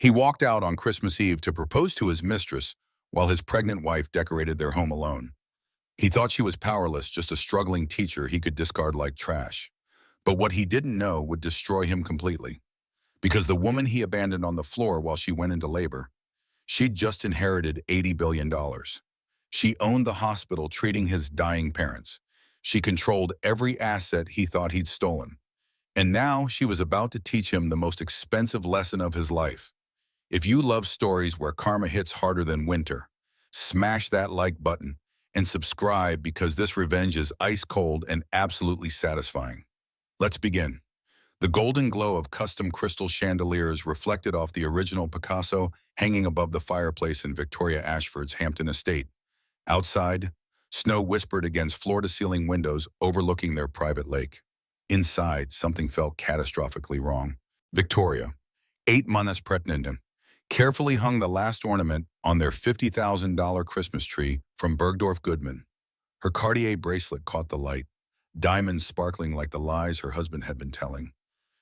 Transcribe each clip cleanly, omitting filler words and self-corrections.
He walked out on Christmas Eve to propose to his mistress while his pregnant wife decorated their home alone. He thought she was powerless, just a struggling teacher he could discard like trash. But what he didn't know would destroy him completely. Because the woman he abandoned on the floor while she went into labor, she'd just inherited $80 billion. She owned the hospital treating his dying parents. She controlled every asset he thought he'd stolen. And now she was about to teach him the most expensive lesson of his life. If you love stories where karma hits harder than winter, smash that like button and subscribe because this revenge is ice cold and absolutely satisfying. Let's begin. The golden glow of custom crystal chandeliers reflected off the original Picasso hanging above the fireplace in Victoria Ashford's Hampton estate. Outside, snow whispered against floor-to-ceiling windows overlooking their private lake. Inside, something felt catastrophically wrong. Victoria, 8 months pregnant, carefully hung the last ornament on their $50,000 Christmas tree from Bergdorf Goodman. Her Cartier bracelet caught the light, diamonds sparkling like the lies her husband had been telling.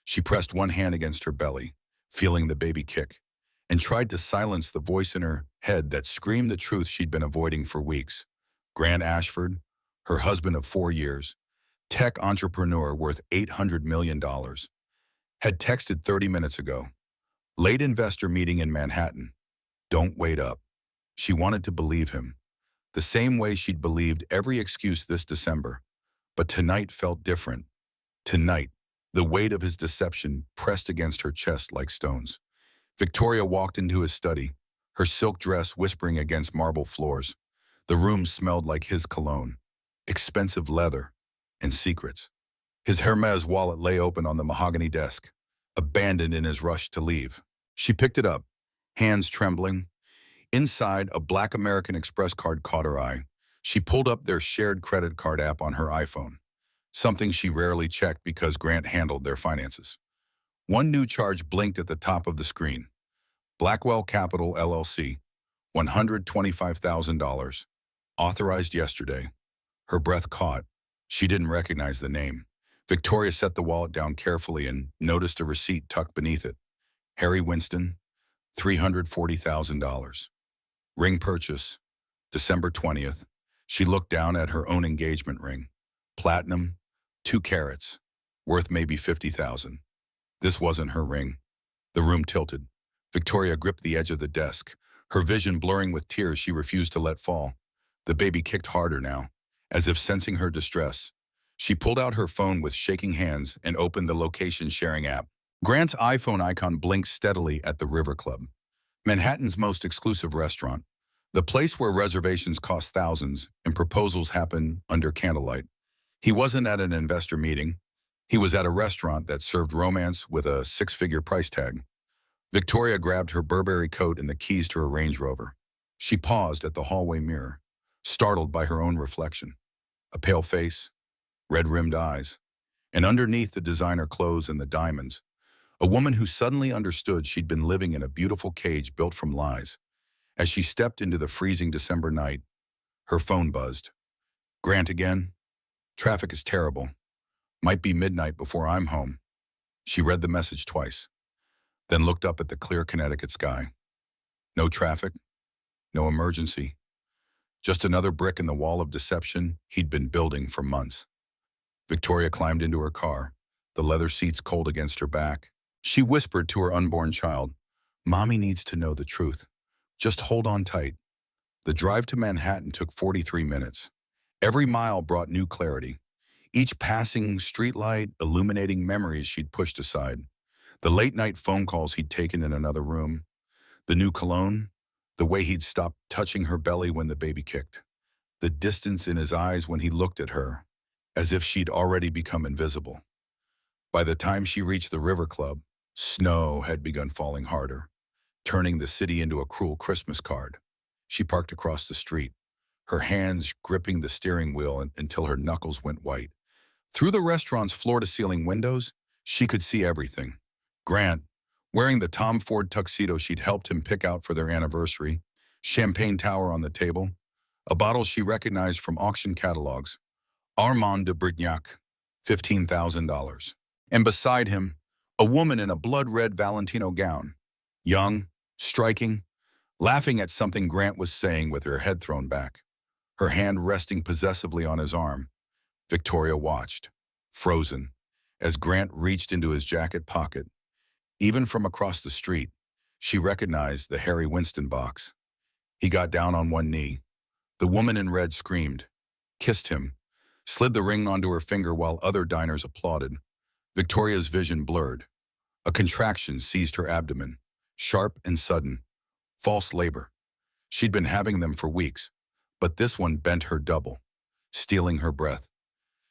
She pressed one hand against her belly, feeling the baby kick, and tried to silence the voice in her head that screamed the truth she'd been avoiding for weeks. Grant Ashford, her husband of 4 years, tech entrepreneur worth $800 million, had texted 30 minutes ago. Late investor meeting in Manhattan. Don't wait up. She wanted to believe him, the same way she'd believed every excuse this December. But tonight felt different. Tonight, the weight of his deception pressed against her chest like stones. Victoria walked into his study, her silk dress whispering against marble floors. The room smelled like his cologne, expensive leather, and secrets. His Hermes wallet lay open on the mahogany desk, abandoned in his rush to leave. She picked it up, hands trembling. Inside, a black American Express card caught her eye. She pulled up their shared credit card app on her iPhone, something she rarely checked because Grant handled their finances. One new charge blinked at the top of the screen. Blackwell Capital LLC, $125,000. Authorized yesterday. Her breath caught. She didn't recognize the name. Victoria set the wallet down carefully and noticed a receipt tucked beneath it. Harry Winston, $340,000. Ring purchase, December 20th. She looked down at her own engagement ring. Platinum, 2 carats, worth maybe $50,000. This wasn't her ring. The room tilted. Victoria gripped the edge of the desk, her vision blurring with tears she refused to let fall. The baby kicked harder now, as if sensing her distress. She pulled out her phone with shaking hands and opened the location-sharing app. Grant's iPhone icon blinked steadily at the River Club, Manhattan's most exclusive restaurant, the place where reservations cost thousands and proposals happen under candlelight. He wasn't at an investor meeting. He was at a restaurant that served romance with a 6-figure price tag. Victoria grabbed her Burberry coat and the keys to her Range Rover. She paused at the hallway mirror, startled by her own reflection. A pale face, red-rimmed eyes, and underneath the designer clothes and the diamonds, a woman who suddenly understood she'd been living in a beautiful cage built from lies. As she stepped into the freezing December night, her phone buzzed. Grant again? Traffic is terrible. Might be midnight before I'm home. She read the message twice, then looked up at the clear Connecticut sky. No traffic, no emergency. Just another brick in the wall of deception he'd been building for months. Victoria climbed into her car, the leather seats cold against her back. She whispered to her unborn child, "Mommy needs to know the truth. Just hold on tight." The drive to Manhattan took 43 minutes. Every mile brought new clarity. Each passing streetlight illuminating memories she'd pushed aside. The late-night phone calls he'd taken in another room. The new cologne. The way he'd stopped touching her belly when the baby kicked. The distance in his eyes when he looked at her, as if she'd already become invisible. By the time she reached the River Club, snow had begun falling harder, turning the city into a cruel Christmas card. She parked across the street, her hands gripping the steering wheel until her knuckles went white. Through the restaurant's floor-to-ceiling windows, she could see everything. Grant, wearing the Tom Ford tuxedo she'd helped him pick out for their anniversary, champagne tower on the table, a bottle she recognized from auction catalogs, Armand de Brignac, $15,000. And beside him, a woman in a blood-red Valentino gown, Young, striking, laughing at something Grant was saying with her head thrown back, her hand resting possessively on his arm. Victoria watched, frozen, as Grant reached into his jacket pocket. Even from across the street, she recognized the Harry Winston box. He got down on one knee. The woman in red screamed, kissed him, slid the ring onto her finger while other diners applauded. Victoria's vision blurred. A contraction seized her abdomen, sharp and sudden. False labor. She'd been having them for weeks, but this one bent her double, stealing her breath.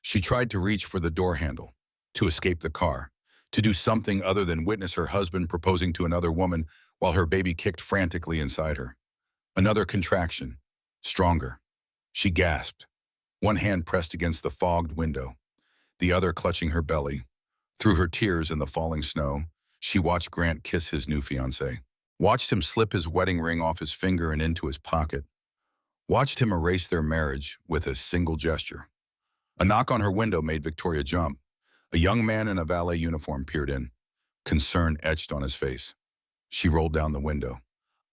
She tried to reach for the door handle, to escape the car, to do something other than witness her husband proposing to another woman while her baby kicked frantically inside her. Another contraction, stronger. She gasped, one hand pressed against the fogged window, the other clutching her belly. Through her tears in the falling snow, she watched Grant kiss his new fiancée, watched him slip his wedding ring off his finger and into his pocket, watched him erase their marriage with a single gesture. A knock on her window made Victoria jump. A young man in a valet uniform peered in, concern etched on his face. She rolled down the window,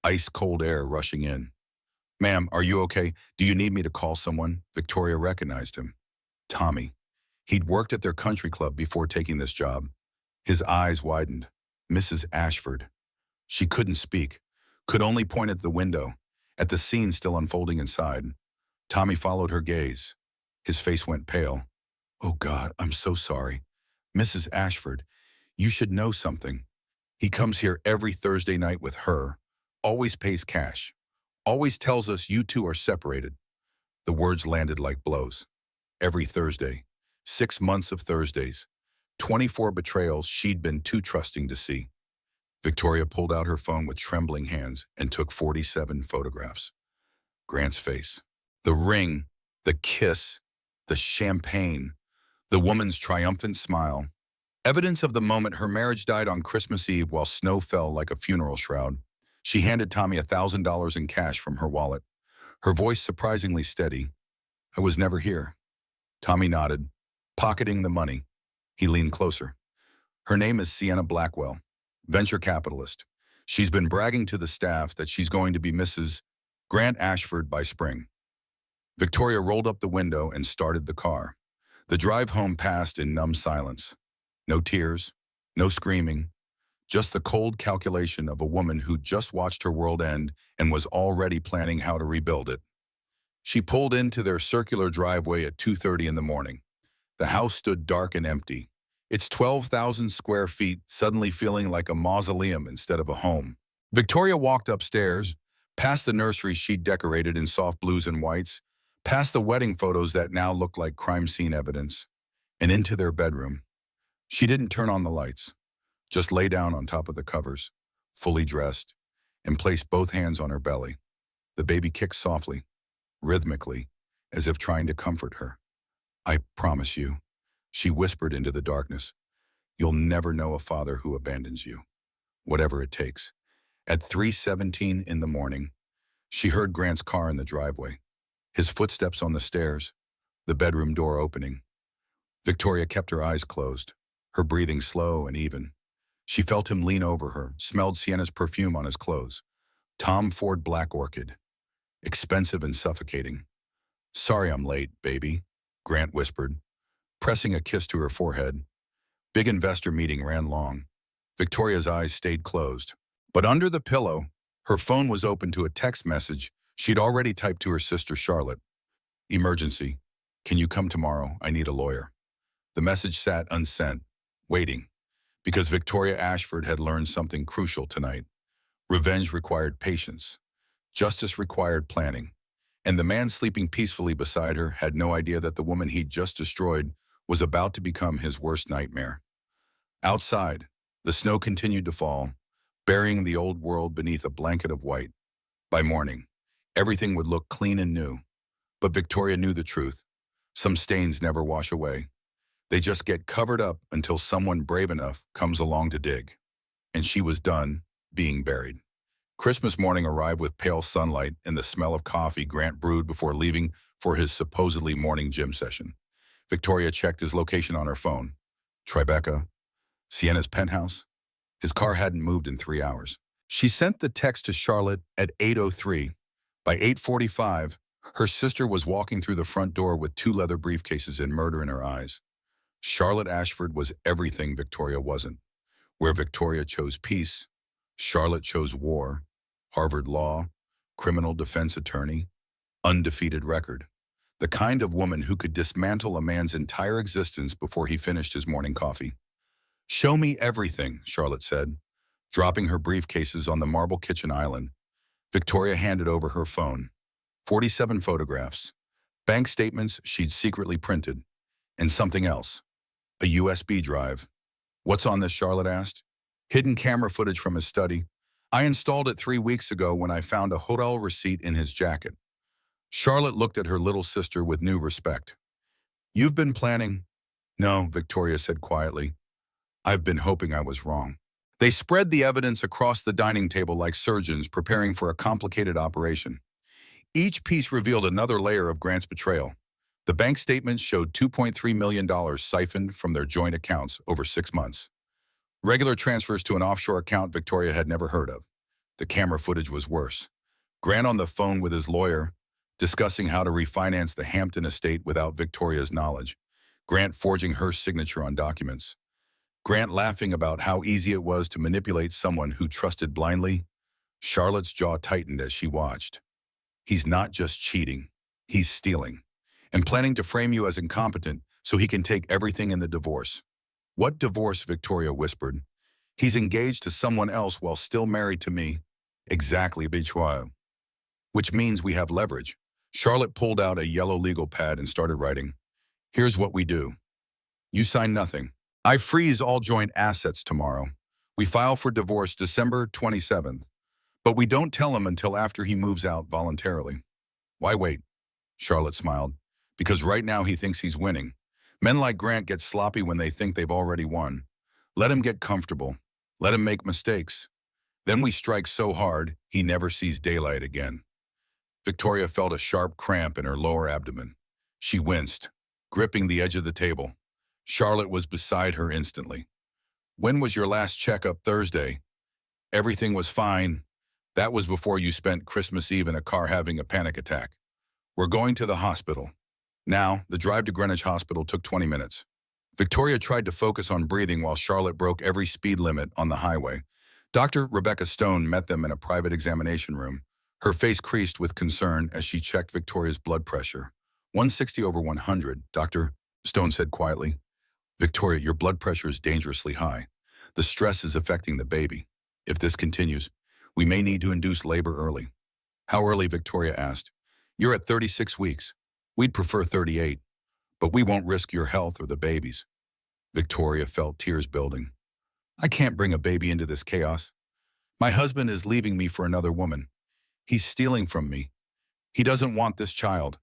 ice-cold air rushing in. "Ma'am, are you okay? Do you need me to call someone?" Victoria recognized him. Tommy. He'd worked at their country club before taking this job. His eyes widened. Mrs. Ashford. She couldn't speak, could only point at the window, at the scene still unfolding inside. Tommy followed her gaze. His face went pale. "Oh God, I'm so sorry. Mrs. Ashford, you should know something. He comes here every Thursday night with her, always pays cash, always tells us you two are separated." The words landed like blows. Every Thursday. 6 months of Thursdays. 24 betrayals she'd been too trusting to see. Victoria pulled out her phone with trembling hands and took 47 photographs. Grant's face. The ring, the kiss, the champagne, the woman's triumphant smile. Evidence of the moment her marriage died on Christmas Eve while snow fell like a funeral shroud. She handed Tommy $1,000 in cash from her wallet, her voice surprisingly steady. "I was never here." Tommy nodded, pocketing the money. He leaned closer. "Her name is Sienna Blackwell, venture capitalist. She's been bragging to the staff that she's going to be Mrs. Grant Ashford by spring." Victoria rolled up the window and started the car. The drive home passed in numb silence. No tears, no screaming, just the cold calculation of a woman who just watched her world end and was already planning how to rebuild it. She pulled into their circular driveway at 2:30 in the morning. The house stood dark and empty, its 12,000 square feet suddenly feeling like a mausoleum instead of a home. Victoria walked upstairs, past the nursery she'd decorated in soft blues and whites, past the wedding photos that now looked like crime scene evidence, and into their bedroom. She didn't turn on the lights, just lay down on top of the covers, fully dressed, and placed both hands on her belly. The baby kicked softly, rhythmically, as if trying to comfort her. "I promise you," she whispered into the darkness, "you'll never know a father who abandons you, whatever it takes." At 3:17 in the morning, she heard Grant's car in the driveway, his footsteps on the stairs, the bedroom door opening. Victoria kept her eyes closed, her breathing slow and even. She felt him lean over her, smelled Sienna's perfume on his clothes. Tom Ford Black Orchid. Expensive and suffocating. "Sorry I'm late, baby," Grant whispered, pressing a kiss to her forehead. Big investor meeting ran long. Victoria's eyes stayed closed. But under the pillow, her phone was open to a text message she'd already typed to her sister Charlotte. "Emergency. Can you come tomorrow? I need a lawyer." The message sat unsent, waiting, because Victoria Ashford had learned something crucial tonight. Revenge required patience. Justice required planning. And the man sleeping peacefully beside her had no idea that the woman he'd just destroyed was about to become his worst nightmare. Outside, the snow continued to fall, burying the old world beneath a blanket of white. By morning, everything would look clean and new. But Victoria knew the truth. Some stains never wash away. They just get covered up until someone brave enough comes along to dig. And she was done being buried. Christmas morning arrived with pale sunlight and the smell of coffee Grant brewed before leaving for his supposedly morning gym session. Victoria checked his location on her phone. Tribeca, Sienna's penthouse. His car hadn't moved in 3 hours. She sent the text to Charlotte at 8:03. By 8:45, her sister was walking through the front door with two leather briefcases and murder in her eyes. Charlotte Ashford was everything Victoria wasn't. Where Victoria chose peace, Charlotte chose war, Harvard Law, criminal defense attorney, undefeated record. The kind of woman who could dismantle a man's entire existence before he finished his morning coffee. "Show me everything," Charlotte said, dropping her briefcases on the marble kitchen island. Victoria handed over her phone. 47 photographs, bank statements she'd secretly printed, and something else, a USB drive. "What's on this?" Charlotte asked. "Hidden camera footage from his study. I installed it 3 weeks ago when I found a hotel receipt in his jacket." Charlotte looked at her little sister with new respect. "You've been planning?" "No," Victoria said quietly. "I've been hoping I was wrong." They spread the evidence across the dining table like surgeons preparing for a complicated operation. Each piece revealed another layer of Grant's betrayal. The bank statements showed $2.3 million siphoned from their joint accounts over 6 months. Regular transfers to an offshore account Victoria had never heard of. The camera footage was worse. Grant on the phone with his lawyer, discussing how to refinance the Hampton estate without Victoria's knowledge. Grant forging her signature on documents. Grant laughing about how easy it was to manipulate someone who trusted blindly. Charlotte's jaw tightened as she watched. He's not just cheating, he's stealing, and planning to frame you as incompetent so he can take everything in the divorce. "What divorce?" Victoria whispered. "He's engaged to someone else while still married to me." "Exactly, betrayal. Which means we have leverage." Charlotte pulled out a yellow legal pad and started writing. "Here's what we do. You sign nothing. I freeze all joint assets tomorrow. We file for divorce December 27th. But we don't tell him until after he moves out voluntarily." "Why wait?" Charlotte smiled. "Because right now he thinks he's winning. Men like Grant get sloppy when they think they've already won. Let him get comfortable. Let him make mistakes. Then we strike so hard, he never sees daylight again." Victoria felt a sharp cramp in her lower abdomen. She winced, gripping the edge of the table. Charlotte was beside her instantly. "When was your last checkup?" "Thursday. Everything was fine. That was before you spent Christmas Eve in a car having a panic attack. We're going to the hospital." Now, the drive to Greenwich Hospital took 20 minutes. Victoria tried to focus on breathing while Charlotte broke every speed limit on the highway. Dr. Rebecca Stone met them in a private examination room. Her face creased with concern as she checked Victoria's blood pressure. 160/100, Dr. Stone said quietly. "Victoria, your blood pressure is dangerously high. The stress is affecting the baby. If this continues, we may need to induce labor early." "How early?" Victoria asked. "You're at 36 weeks. We'd prefer 38, but we won't risk your health or the baby's." Victoria felt tears building. "I can't bring a baby into this chaos. My husband is leaving me for another woman. He's stealing from me. He doesn't want this child."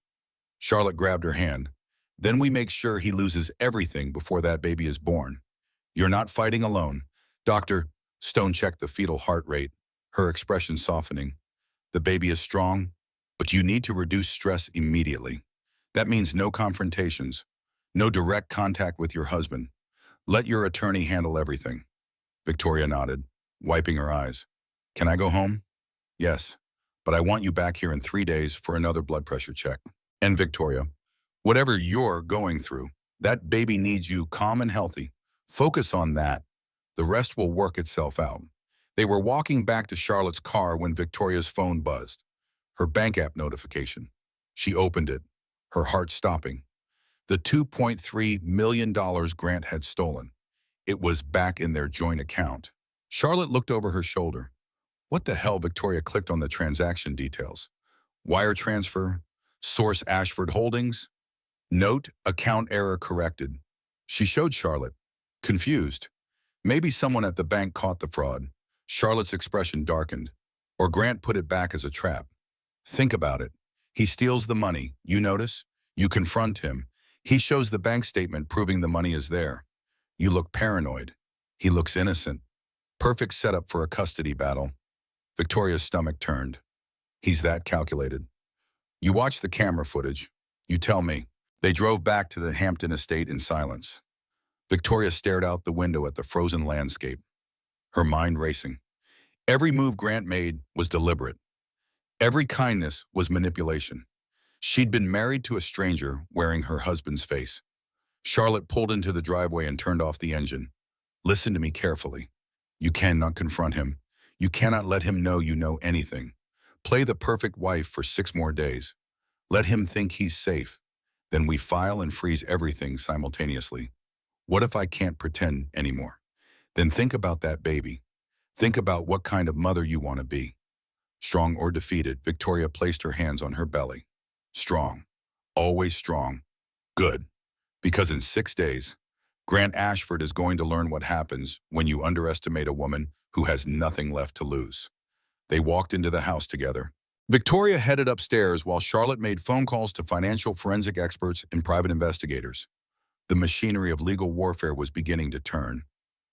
Charlotte grabbed her hand. "Then we make sure he loses everything before that baby is born. You're not fighting alone." Dr. Stone checked the fetal heart rate, her expression softening. "The baby is strong, but you need to reduce stress immediately. That means no confrontations, no direct contact with your husband. Let your attorney handle everything." Victoria nodded, wiping her eyes. "Can I go home?" "Yes, but I want you back here in 3 days for another blood pressure check." "And Victoria, whatever you're going through, that baby needs you calm and healthy. Focus on that. The rest will work itself out." They were walking back to Charlotte's car when Victoria's phone buzzed. Her bank app notification. She opened it, her heart stopping. The $2.3 million Grant had stolen. It was back in their joint account. Charlotte looked over her shoulder. What the hell? Victoria clicked on the transaction details. Wire transfer, source Ashford Holdings. Note, account error corrected. She showed Charlotte, confused. Maybe someone at the bank caught the fraud. Charlotte's expression darkened. Or Grant put it back as a trap. Think about it. He steals the money. You notice? You confront him. He shows the bank statement proving the money is there. You look paranoid. He looks innocent. Perfect setup for a custody battle. Victoria's stomach turned. He's that calculated. You watch the camera footage. You tell me. They drove back to the Hampton estate in silence. Victoria stared out the window at the frozen landscape, her mind racing. Every move Grant made was deliberate. Every kindness was manipulation. She'd been married to a stranger wearing her husband's face. Charlotte pulled into the driveway and turned off the engine. Listen to me carefully. You cannot confront him. You cannot let him know you know anything. Play the perfect wife for 6 more days. Let him think he's safe. Then we file and freeze everything simultaneously. What if I can't pretend anymore? Then think about that baby. Think about what kind of mother you want to be. Strong or defeated, Victoria placed her hands on her belly. Strong. Always strong. Good. Because in 6 days, Grant Ashford is going to learn what happens when you underestimate a woman who has nothing left to lose. They walked into the house together. Victoria headed upstairs while Charlotte made phone calls to financial forensic experts and private investigators. The machinery of legal warfare was beginning to turn.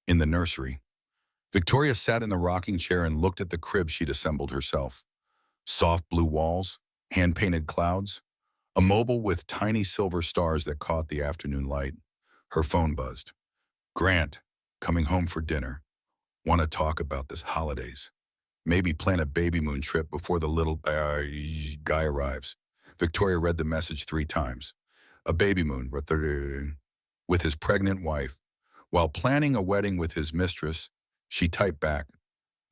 In the nursery, Victoria sat in the rocking chair and looked at the crib she'd assembled herself. Soft blue walls, hand-painted clouds, a mobile with tiny silver stars that caught the afternoon light. Her phone buzzed. Grant, coming home for dinner. Want to talk about this holidays. Maybe plan a baby moon trip before the little guy arrives. Victoria read the message 3 times. A baby moon with his pregnant wife. While planning a wedding with his mistress, she typed back,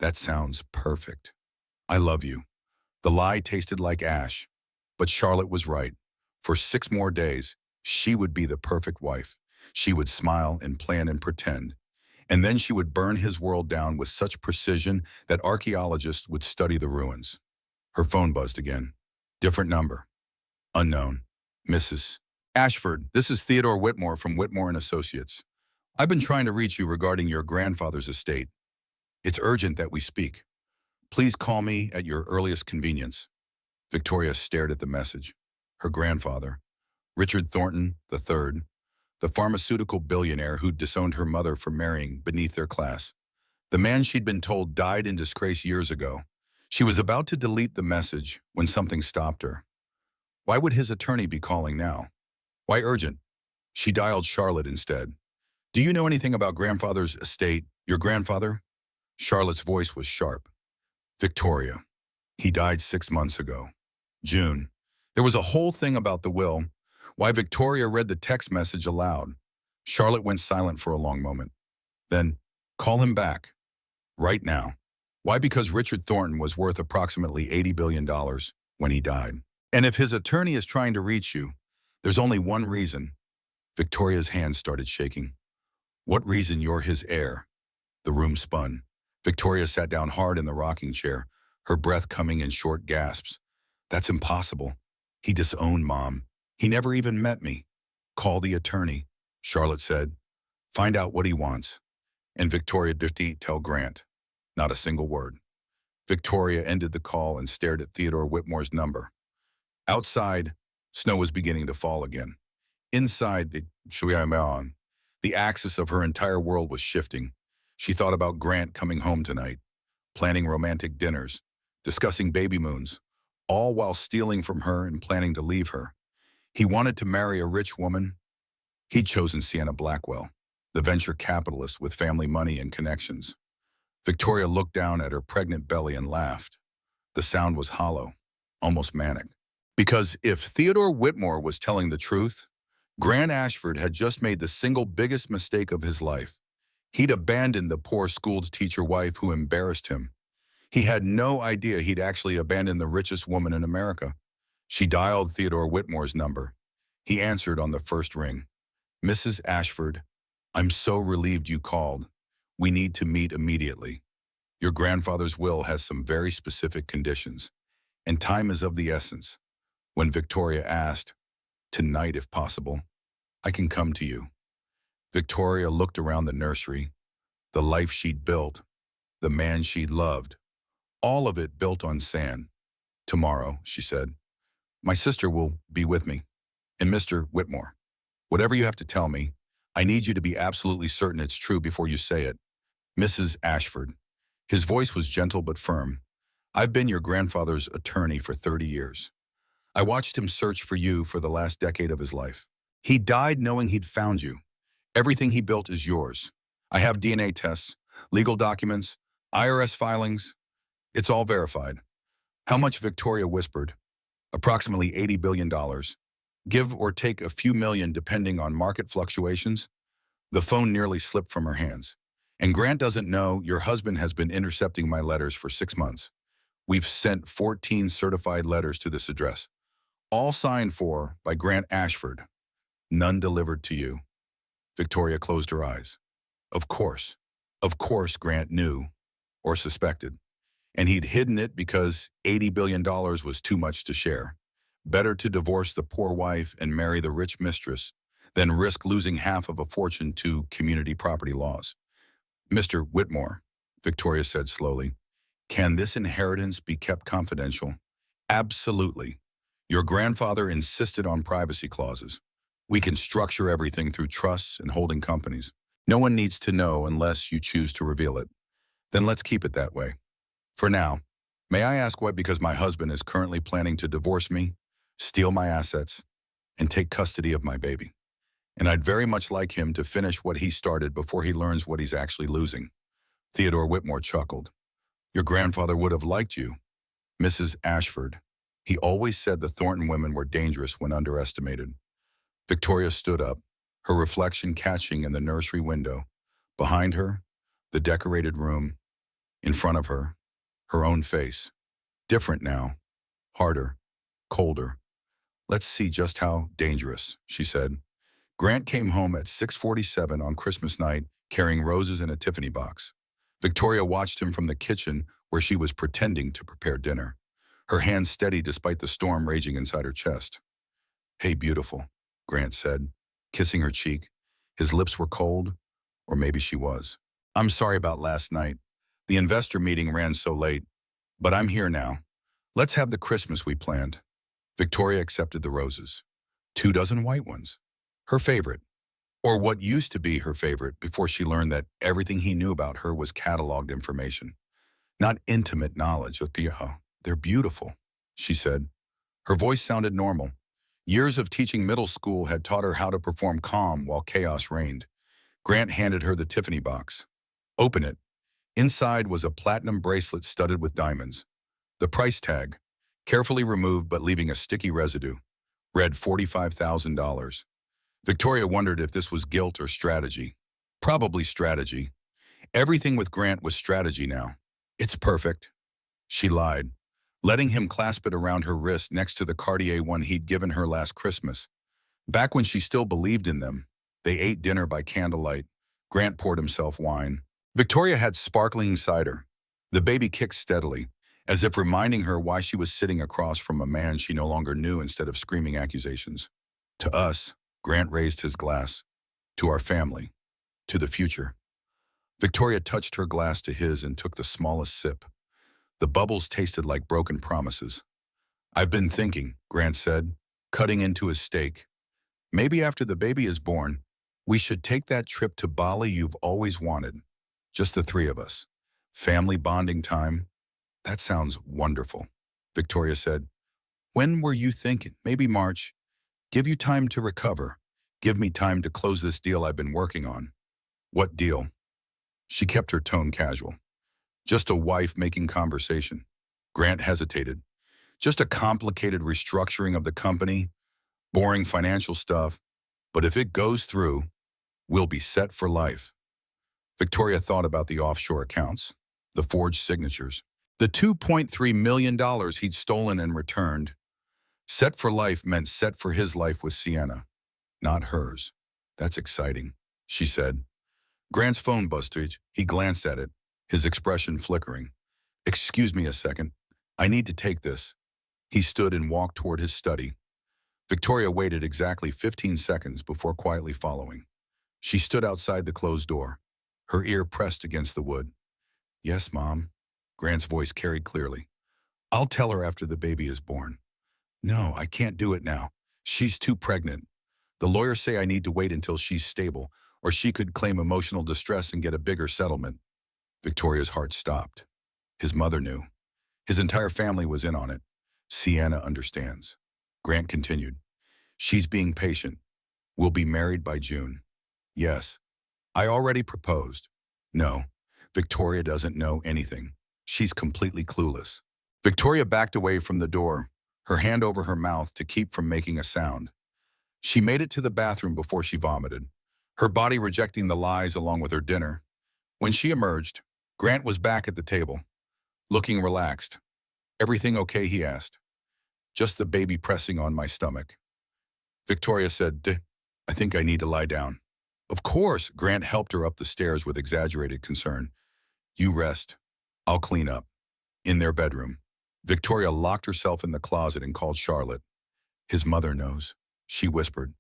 that sounds perfect. I love you. The lie tasted like ash, but Charlotte was right. For 6 more days, she would be the perfect wife. She would smile and plan and pretend. And then she would burn his world down with such precision that archaeologists would study the ruins. Her phone buzzed again. Different number. Unknown. Mrs. Ashford, this is Theodore Whitmore from Whitmore & Associates. I've been trying to reach you regarding your grandfather's estate. It's urgent that we speak. Please call me at your earliest convenience. Victoria stared at the message. Her grandfather, Richard Thornton III, the pharmaceutical billionaire who'd disowned her mother for marrying beneath their class. The man she'd been told died in disgrace years ago. She was about to delete the message when something stopped her. Why would his attorney be calling now? Why urgent? She dialed Charlotte instead. Do you know anything about grandfather's estate, your grandfather? Charlotte's voice was sharp. Victoria. He died 6 months ago. June. There was a whole thing about the will. Why Victoria read the text message aloud. Charlotte went silent for a long moment. Then, call him back. Right now. Why? Because Richard Thornton was worth approximately $80 billion when he died. And if his attorney is trying to reach you, there's only one reason. Victoria's hands started shaking. What reason you're his heir? The room spun. Victoria sat down hard in the rocking chair, her breath coming in short gasps. That's impossible. He disowned Mom. He never even met me. Call the attorney, Charlotte said. Find out what he wants. And Victoria did tell Grant. Not a single word. Victoria ended the call and stared at Theodore Whitmore's number. Outside, snow was beginning to fall again. Inside, the axis of her entire world was shifting. She thought about Grant coming home tonight, planning romantic dinners, discussing baby moons, all while stealing from her and planning to leave her. He wanted to marry a rich woman. He'd chosen Sienna Blackwell, the venture capitalist with family money and connections. Victoria looked down at her pregnant belly and laughed. The sound was hollow, almost manic. Because if Theodore Whitmore was telling the truth, Grant Ashford had just made the single biggest mistake of his life. He'd abandoned the poor schooled teacher wife who embarrassed him. He had no idea he'd actually abandoned the richest woman in America. She dialed Theodore Whitmore's number. He answered on the first ring. Mrs. Ashford, I'm so relieved you called. We need to meet immediately. Your grandfather's will has some very specific conditions, and time is of the essence. When Victoria asked, tonight if possible, I can come to you. Victoria looked around the nursery, the life she'd built, the man she'd loved, all of it built on sand. Tomorrow, she said, my sister will be with me. And Mr. Whitmore, whatever you have to tell me, I need you to be absolutely certain it's true before you say it. Mrs. Ashford. His voice was gentle but firm. I've been your grandfather's attorney for 30 years. I watched him search for you for the last decade of his life. He died knowing he'd found you. Everything he built is yours. I have DNA tests, legal documents, IRS filings, it's all verified. How much? Victoria whispered. Approximately $80 billion. Give or take a few million depending on market fluctuations. The phone nearly slipped from her hands. And Grant doesn't know your husband has been intercepting my letters for 6 months. We've sent 14 certified letters to this address, all signed for by Grant Ashford. None delivered to you. Victoria closed her eyes. Of course. Of course Grant knew or suspected. And he'd hidden it because $80 billion was too much to share. Better to divorce the poor wife and marry the rich mistress than risk losing half of a fortune to community property laws. Mr. Whitmore, Victoria said slowly, can this inheritance be kept confidential? Absolutely. Your grandfather insisted on privacy clauses. We can structure everything through trusts and holding companies. No one needs to know unless you choose to reveal it. Then let's keep it that way. For now, may I ask why? Because my husband is currently planning to divorce me, steal my assets, and take custody of my baby. And I'd very much like him to finish what he started before he learns what he's actually losing. Theodore Whitmore chuckled. Your grandfather would have liked you, Mrs. Ashford. He always said the Thornton women were dangerous when underestimated. Victoria stood up, her reflection catching in the nursery window. Behind her, the decorated room. In front of her, her own face. Different now. Harder. Colder. Let's see just how dangerous, she said. Grant came home at 6:47 on Christmas night, carrying roses in a Tiffany box. Victoria watched him from the kitchen where she was pretending to prepare dinner, her hands steady despite the storm raging inside her chest. Hey, beautiful, Grant said, kissing her cheek. His lips were cold, or maybe she was. I'm sorry about last night. The investor meeting ran so late, but I'm here now. Let's have the Christmas we planned. Victoria accepted the roses. 24 white ones. Her favorite. Or what used to be her favorite before she learned that everything he knew about her was cataloged information. Not intimate knowledge. They're beautiful, she said. Her voice sounded normal. Years of teaching middle school had taught her how to perform calm while chaos reigned. Grant handed her the Tiffany box. Open it. Inside was a platinum bracelet studded with diamonds. The price tag, carefully removed but leaving a sticky residue, read $45,000. Victoria wondered if this was guilt or strategy. Probably strategy. Everything with Grant was strategy now. It's perfect, she lied, letting him clasp it around her wrist next to the Cartier one he'd given her last Christmas. Back when she still believed in them, they ate dinner by candlelight. Grant poured himself wine. Victoria had sparkling cider. The baby kicked steadily, as if reminding her why she was sitting across from a man she no longer knew instead of screaming accusations. To us, Grant raised his glass. To our family. To the future. Victoria touched her glass to his and took the smallest sip. The bubbles tasted like broken promises. I've been thinking, Grant said, cutting into his steak. Maybe after the baby is born, we should take that trip to Bali you've always wanted. Just the three of us. Family bonding time. That sounds wonderful, Victoria said. When were you thinking? Maybe March. Give you time to recover. Give me time to close this deal I've been working on. What deal? She kept her tone casual. Just a wife making conversation. Grant hesitated. Just a complicated restructuring of the company, boring financial stuff. But if it goes through, we'll be set for life. Victoria thought about the offshore accounts, the forged signatures, the $2.3 million he'd stolen and returned. Set for life meant set for his life with Sienna, not hers. That's exciting, she said. Grant's phone buzzed. He glanced at it, his expression flickering. Excuse me a second. I need to take this. He stood and walked toward his study. Victoria waited exactly 15 seconds before quietly following. She stood outside the closed door, her ear pressed against the wood. Yes, Mom. Grant's voice carried clearly. I'll tell her after the baby is born. No, I can't do it now. She's too pregnant. The lawyers say I need to wait until she's stable, or she could claim emotional distress and get a bigger settlement. Victoria's heart stopped. His mother knew. His entire family was in on it. Sienna understands. Grant continued. She's being patient. We'll be married by June. Yes. I already proposed. No. Victoria doesn't know anything. She's completely clueless. Victoria backed away from the door, her hand over her mouth to keep from making a sound. She made it to the bathroom before she vomited, her body rejecting the lies along with her dinner. When she emerged, Grant was back at the table, looking relaxed. "Everything okay?" he asked. "Just the baby pressing on my stomach." Victoria said, "I think I need to lie down." Of course, Grant helped her up the stairs with exaggerated concern. "You rest. I'll clean up." In their bedroom, Victoria locked herself in the closet and called Charlotte. "His mother knows," she whispered.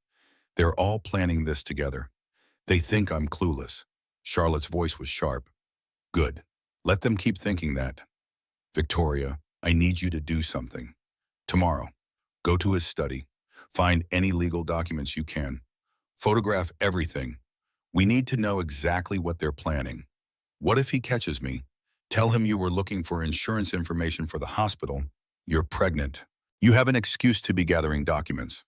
"They're all planning this together. They think I'm clueless." Charlotte's voice was sharp. "Good. Let them keep thinking that. Victoria, I need you to do something. Tomorrow, go to his study. Find any legal documents you can. Photograph everything. We need to know exactly what they're planning. What if he catches me? Tell him you were looking for insurance information for the hospital. You're pregnant. You have an excuse to be gathering documents."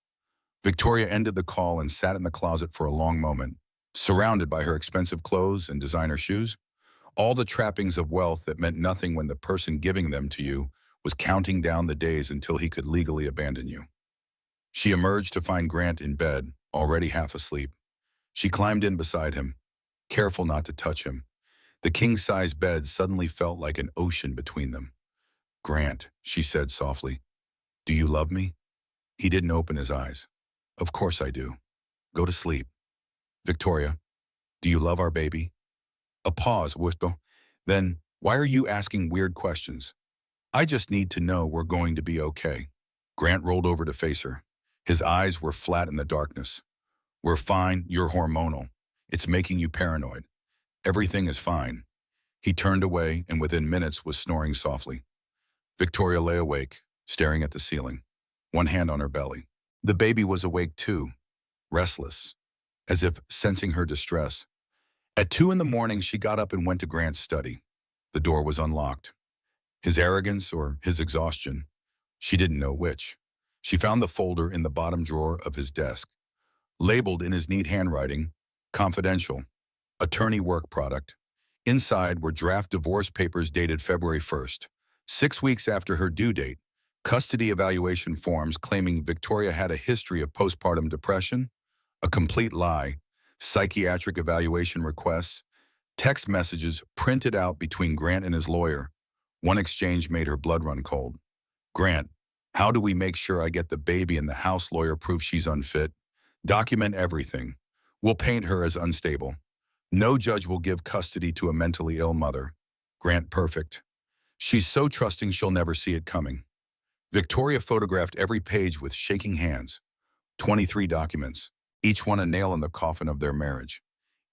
Victoria ended the call and sat in the closet for a long moment, surrounded by her expensive clothes and designer shoes. All the trappings of wealth that meant nothing when the person giving them to you was counting down the days until he could legally abandon you. She emerged to find Grant in bed, already half asleep. She climbed in beside him, careful not to touch him. The king-size bed suddenly felt like an ocean between them. "Grant," she said softly, "do you love me?" He didn't open his eyes. "Of course I do. Go to sleep." "Victoria, do you love our baby?" A pause, whisper. Then, "Why are you asking weird questions?" "I just need to know we're going to be okay." Grant rolled over to face her. His eyes were flat in the darkness. "We're fine. You're hormonal. It's making you paranoid. Everything is fine." He turned away and within minutes was snoring softly. Victoria lay awake, staring at the ceiling, one hand on her belly. The baby was awake too, restless, as if sensing her distress. At 2 in the morning, she got up and went to Grant's study. The door was unlocked. His arrogance or his exhaustion, she didn't know which. She found the folder in the bottom drawer of his desk, labeled in his neat handwriting, "Confidential, attorney work product." Inside were draft divorce papers dated February 1st, 6 weeks after her due date, custody evaluation forms claiming Victoria had a history of postpartum depression, a complete lie, psychiatric evaluation requests, text messages printed out between Grant and his lawyer. One exchange made her blood run cold. "Grant, how do we make sure I get the baby and the house lawyer proof she's unfit? Document everything. We'll paint her as unstable. No judge will give custody to a mentally ill mother. Grant perfect. She's so trusting she'll never see it coming." Victoria photographed every page with shaking hands. 23 documents, each one a nail in the coffin of their marriage.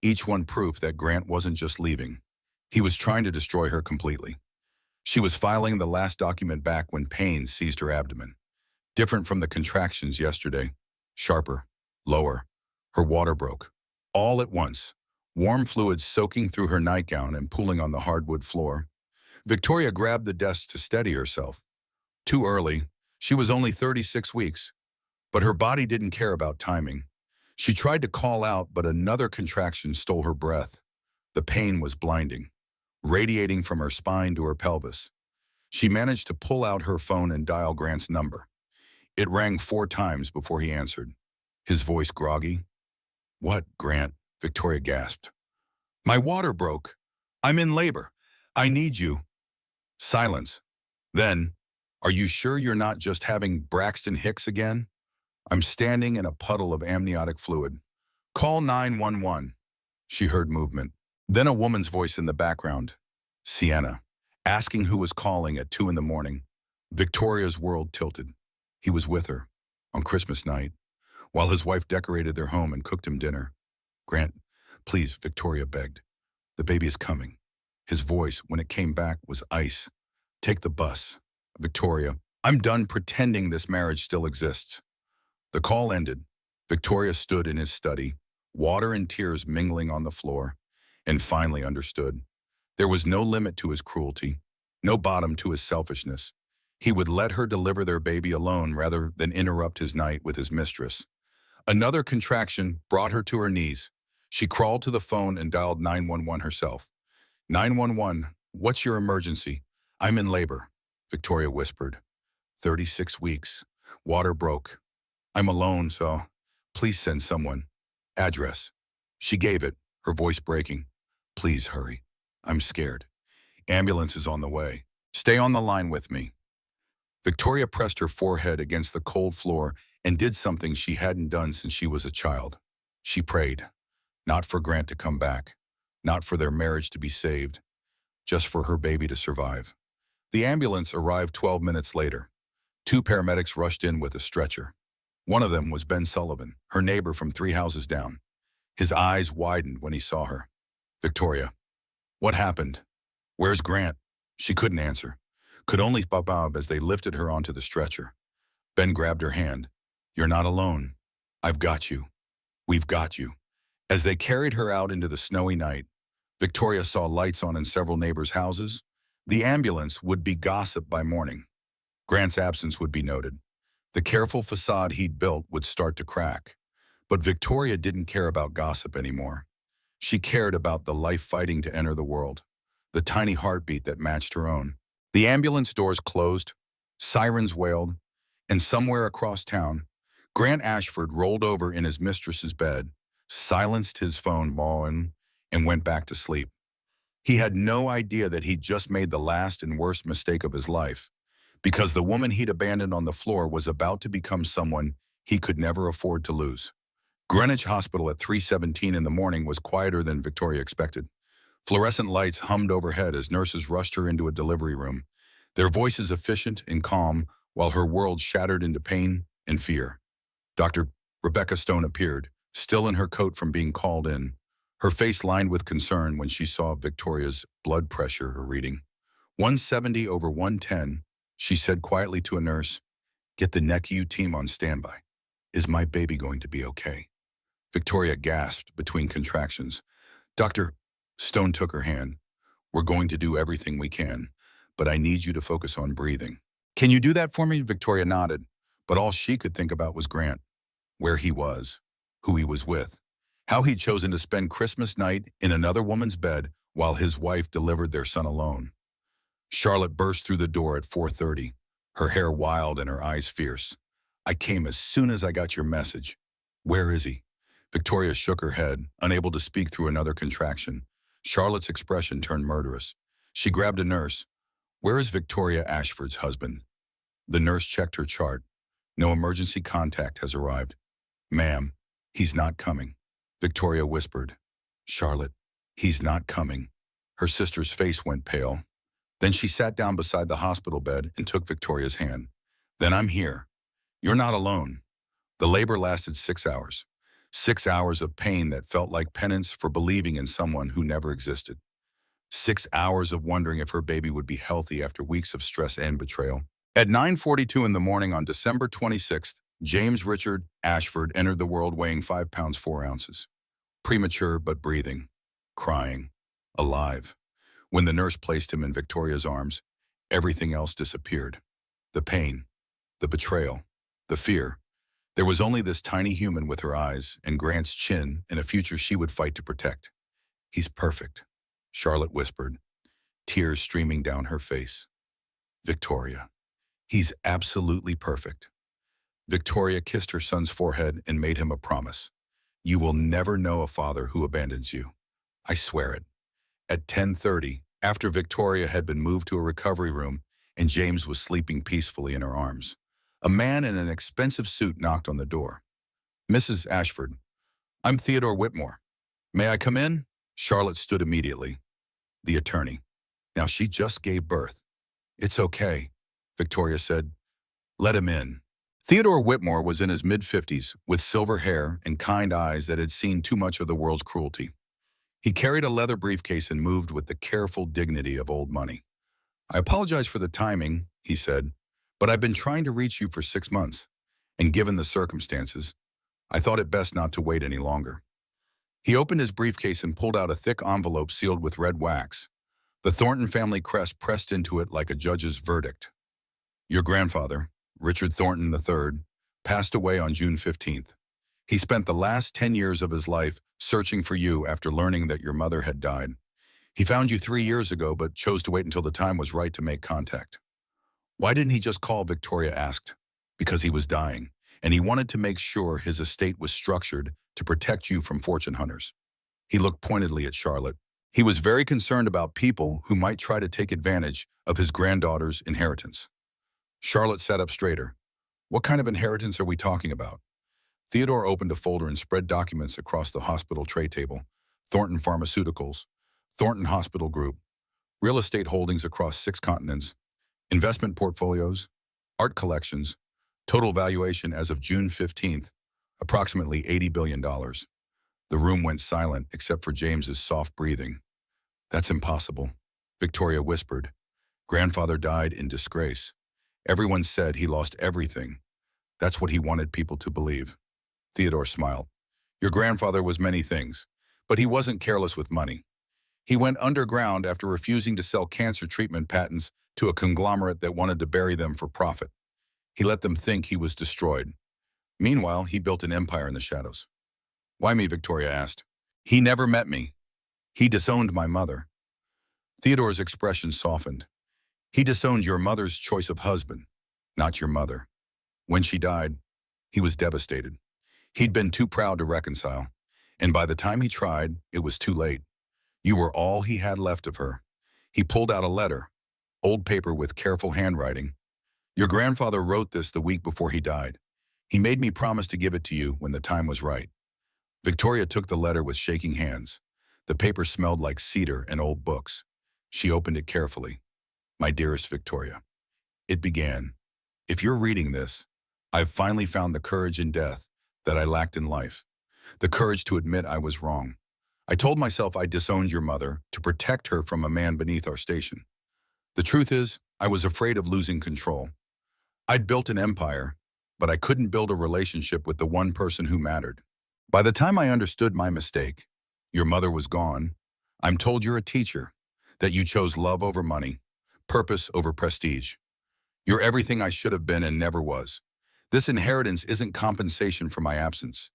Each one proof that Grant wasn't just leaving. He was trying to destroy her completely. She was filing the last document back when pain seized her abdomen. Different from the contractions yesterday. Sharper, lower. Her water broke. All at once. Warm fluids soaking through her nightgown and pooling on the hardwood floor. Victoria grabbed the desk to steady herself. Too early. She was only 36 weeks. But her body didn't care about timing. She tried to call out, but another contraction stole her breath. The pain was blinding, radiating from her spine to her pelvis. She managed to pull out her phone and dial Grant's number. It rang 4 times before he answered, his voice groggy. "What, Grant?" Victoria gasped. "My water broke. I'm in labor. I need you." Silence. Then, "Are you sure you're not just having Braxton Hicks again?" "I'm standing in a puddle of amniotic fluid." "Call 911. She heard movement. Then a woman's voice in the background. Sienna, asking who was calling at 2 in the morning. Victoria's world tilted. He was with her, on Christmas night, while his wife decorated their home and cooked him dinner. "Grant, please," Victoria begged. "The baby is coming." His voice, when it came back, was ice. "Take the bus." "Victoria, I'm done pretending this marriage still exists." The call ended. Victoria stood in his study, water and tears mingling on the floor, and finally understood. There was no limit to his cruelty, no bottom to his selfishness. He would let her deliver their baby alone rather than interrupt his night with his mistress. Another contraction brought her to her knees. She crawled to the phone and dialed 911 herself. 911, what's your emergency? I'm in labor, Victoria whispered. 36 weeks. Water broke. I'm alone, so please send someone. Address. She gave it, her voice breaking. Please hurry. I'm scared. Ambulance is on the way. Stay on the line with me. Victoria pressed her forehead against the cold floor and did something she hadn't done since she was a child. She prayed, not for Grant to come back, not for their marriage to be saved, just for her baby to survive. The ambulance arrived 12 minutes later. Two paramedics rushed in with a stretcher. One of them was Ben Sullivan, her neighbor from 3 houses down. His eyes widened when he saw her. Victoria, what happened? Where's Grant? She couldn't answer, could only bob as they lifted her onto the stretcher. Ben grabbed her hand. You're not alone. I've got you. We've got you. As they carried her out into the snowy night, Victoria saw lights on in several neighbors' houses. The ambulance would be gossiped by morning. Grant's absence would be noted. The careful facade he'd built would start to crack. But Victoria didn't care about gossip anymore. She cared about the life fighting to enter the world, the tiny heartbeat that matched her own. The ambulance doors closed, sirens wailed, and somewhere across town, Grant Ashford rolled over in his mistress's bed, silenced his phone, and went back to sleep. He had no idea that he'd just made the last and worst mistake of his life, because the woman he'd abandoned on the floor was about to become someone he could never afford to lose. Greenwich Hospital at 3:17 in the morning was quieter than Victoria expected. Fluorescent lights hummed overhead as nurses rushed her into a delivery room, their voices efficient and calm while her world shattered into pain and fear. Dr. Rebecca Stone appeared, still in her coat from being called in, her face lined with concern when she saw Victoria's blood pressure reading. 170 over 110, she said quietly to a nurse, "Get the NECU team on standby. Is my baby going to be okay?" Victoria gasped between contractions. Dr. Stone took her hand. "We're going to do everything we can, but I need you to focus on breathing." "Can you do that for me?" Victoria nodded, but all she could think about was Grant, where he was, who he was with, how he'd chosen to spend Christmas night in another woman's bed while his wife delivered their son alone. Charlotte burst through the door at 4:30, her hair wild and her eyes fierce. "I came as soon as I got your message. Where is he?" Victoria shook her head, unable to speak through another contraction. Charlotte's expression turned murderous. She grabbed a nurse. "Where is Victoria Ashford's husband?" The nurse checked her chart. "No emergency contact has arrived." "Ma'am, he's not coming," Victoria whispered. "Charlotte, he's not coming." Her sister's face went pale. Then she sat down beside the hospital bed and took Victoria's hand. "Then I'm here. You're not alone." The labor lasted 6 hours. 6 hours of pain that felt like penance for believing in someone who never existed. 6 hours of wondering if her baby would be healthy after weeks of stress and betrayal. At 9:42 in the morning on December 26th, James Richard Ashford entered the world weighing 5 pounds 4 ounces. Premature but breathing, crying, alive. When the nurse placed him in Victoria's arms, everything else disappeared. The pain, the betrayal, the fear. There was only this tiny human with her eyes and Grant's chin and a future she would fight to protect. "He's perfect," Charlotte whispered, tears streaming down her face. "Victoria, he's absolutely perfect." Victoria kissed her son's forehead and made him a promise. "You will never know a father who abandons you. I swear it." At 10:30, after Victoria had been moved to a recovery room and James was sleeping peacefully in her arms, a man in an expensive suit knocked on the door. "Mrs. Ashford, I'm Theodore Whitmore. May I come in?" Charlotte stood immediately. The attorney. "Now she just gave birth." "It's okay," Victoria said. "Let him in." Theodore Whitmore was in his mid-50s, with silver hair and kind eyes that had seen too much of the world's cruelty. He carried a leather briefcase and moved with the careful dignity of old money. "I apologize for the timing," he said, "but I've been trying to reach you for 6 months, and given the circumstances, I thought it best not to wait any longer." He opened his briefcase and pulled out a thick envelope sealed with red wax. The Thornton family crest pressed into it like a judge's verdict. "Your grandfather, Richard Thornton III, passed away on June 15th. He spent the last 10 years of his life searching for you after learning that your mother had died. He found you 3 years ago, but chose to wait until the time was right to make contact. Why didn't he just call? Victoria asked. Because he was dying, and he wanted to make sure his estate was structured to protect you from fortune hunters. He looked pointedly at Charlotte. He was very concerned about people who might try to take advantage of his granddaughter's inheritance. Charlotte sat up straighter. What kind of inheritance are we talking about? Theodore opened a folder and spread documents across the hospital tray table. Thornton Pharmaceuticals, Thornton Hospital Group, real estate holdings across 6 continents, investment portfolios, art collections, total valuation as of June 15th, approximately $80 billion. The room went silent except for James's soft breathing. That's impossible, Victoria whispered. Grandfather died in disgrace. Everyone said he lost everything. That's what he wanted people to believe. Theodore smiled. Your grandfather was many things, but he wasn't careless with money. He went underground after refusing to sell cancer treatment patents to a conglomerate that wanted to bury them for profit. He let them think he was destroyed. Meanwhile, he built an empire in the shadows. Why me? Victoria asked. He never met me. He disowned my mother. Theodore's expression softened. He disowned your mother's choice of husband, not your mother. When she died, he was devastated. He'd been too proud to reconcile, and by the time he tried, it was too late. You were all he had left of her. He pulled out a letter, old paper with careful handwriting. Your grandfather wrote this the week before he died. He made me promise to give it to you when the time was right. Victoria took the letter with shaking hands. The paper smelled like cedar and old books. She opened it carefully. My dearest Victoria, it began. If you're reading this, I've finally found the courage in death that I lacked in life. The courage to admit I was wrong. I told myself I disowned your mother to protect her from a man beneath our station. The truth is, I was afraid of losing control. I'd built an empire, but I couldn't build a relationship with the one person who mattered. By the time I understood my mistake, your mother was gone. I'm told you're a teacher, that you chose love over money, purpose over prestige. You're everything I should have been and never was. This inheritance isn't compensation for my absence.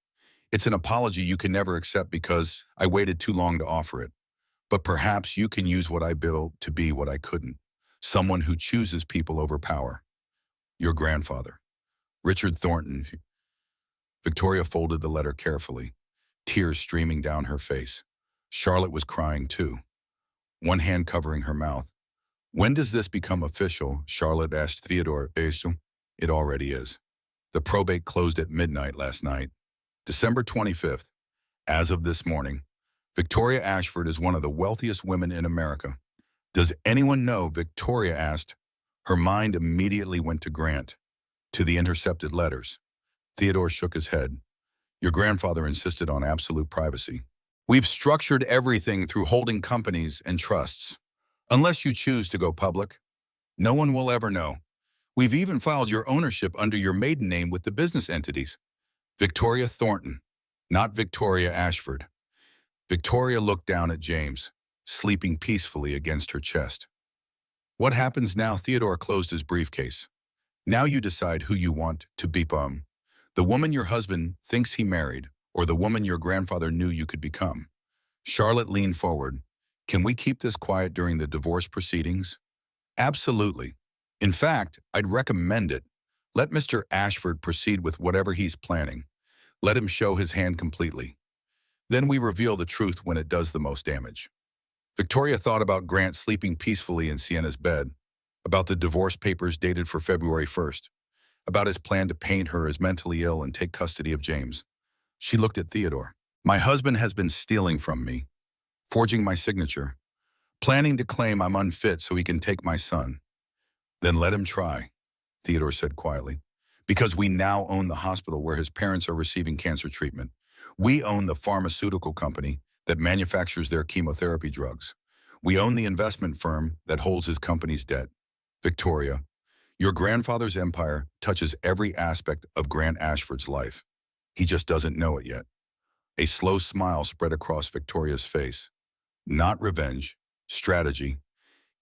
It's an apology you can never accept because I waited too long to offer it. But perhaps you can use what I built to be what I couldn't. Someone who chooses people over power. Your grandfather, Richard Thornton. Victoria folded the letter carefully, tears streaming down her face. Charlotte was crying too, one hand covering her mouth. When does this become official? Charlotte asked Theodore. It already is. The probate closed at midnight last night, December 25th. As of this morning, Victoria Ashford is one of the wealthiest women in America. Does anyone know? Victoria asked. Her mind immediately went to Grant, to the intercepted letters. Theodore shook his head. Your grandfather insisted on absolute privacy. We've structured everything through holding companies and trusts. Unless you choose to go public, no one will ever know. We've even filed your ownership under your maiden name with the business entities. Victoria Thornton, not Victoria Ashford. Victoria looked down at James, sleeping peacefully against her chest. What happens now? Theodore closed his briefcase. Now you decide who you want to be. The woman your husband thinks he married, or the woman your grandfather knew you could become. Charlotte leaned forward. Can we keep this quiet during the divorce proceedings? Absolutely. In fact, I'd recommend it. Let Mr. Ashford proceed with whatever he's planning. Let him show his hand completely. Then we reveal the truth when it does the most damage. Victoria thought about Grant sleeping peacefully in Sienna's bed, about the divorce papers dated for February 1st, about his plan to paint her as mentally ill and take custody of James. She looked at Theodore. My husband has been stealing from me, forging my signature, planning to claim I'm unfit so he can take my son. Then let him try, Theodore said quietly, because we now own the hospital where his parents are receiving cancer treatment. We own the pharmaceutical company that manufactures their chemotherapy drugs. We own the investment firm that holds his company's debt. Victoria, your grandfather's empire touches every aspect of Grant Ashford's life. He just doesn't know it yet. A slow smile spread across Victoria's face. Not revenge, strategy.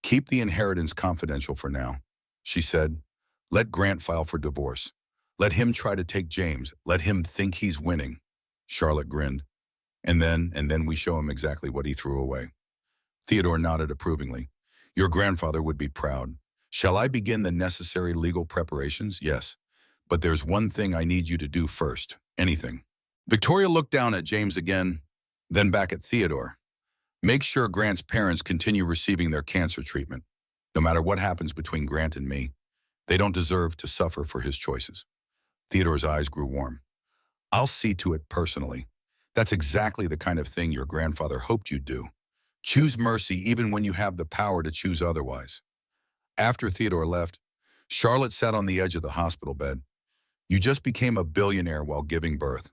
Keep the inheritance confidential for now, she said. Let Grant file for divorce. Let him try to take James. Let him think he's winning. Charlotte grinned. And then we show him exactly what he threw away. Theodore nodded approvingly. Your grandfather would be proud. Shall I begin the necessary legal preparations? Yes. But there's one thing I need you to do first. Anything. Victoria looked down at James again, then back at Theodore. Make sure Grant's parents continue receiving their cancer treatment. No matter what happens between Grant and me, they don't deserve to suffer for his choices. Theodore's eyes grew warm. I'll see to it personally. That's exactly the kind of thing your grandfather hoped you'd do. Choose mercy even when you have the power to choose otherwise. After Theodore left, Charlotte sat on the edge of the hospital bed. You just became a billionaire while giving birth.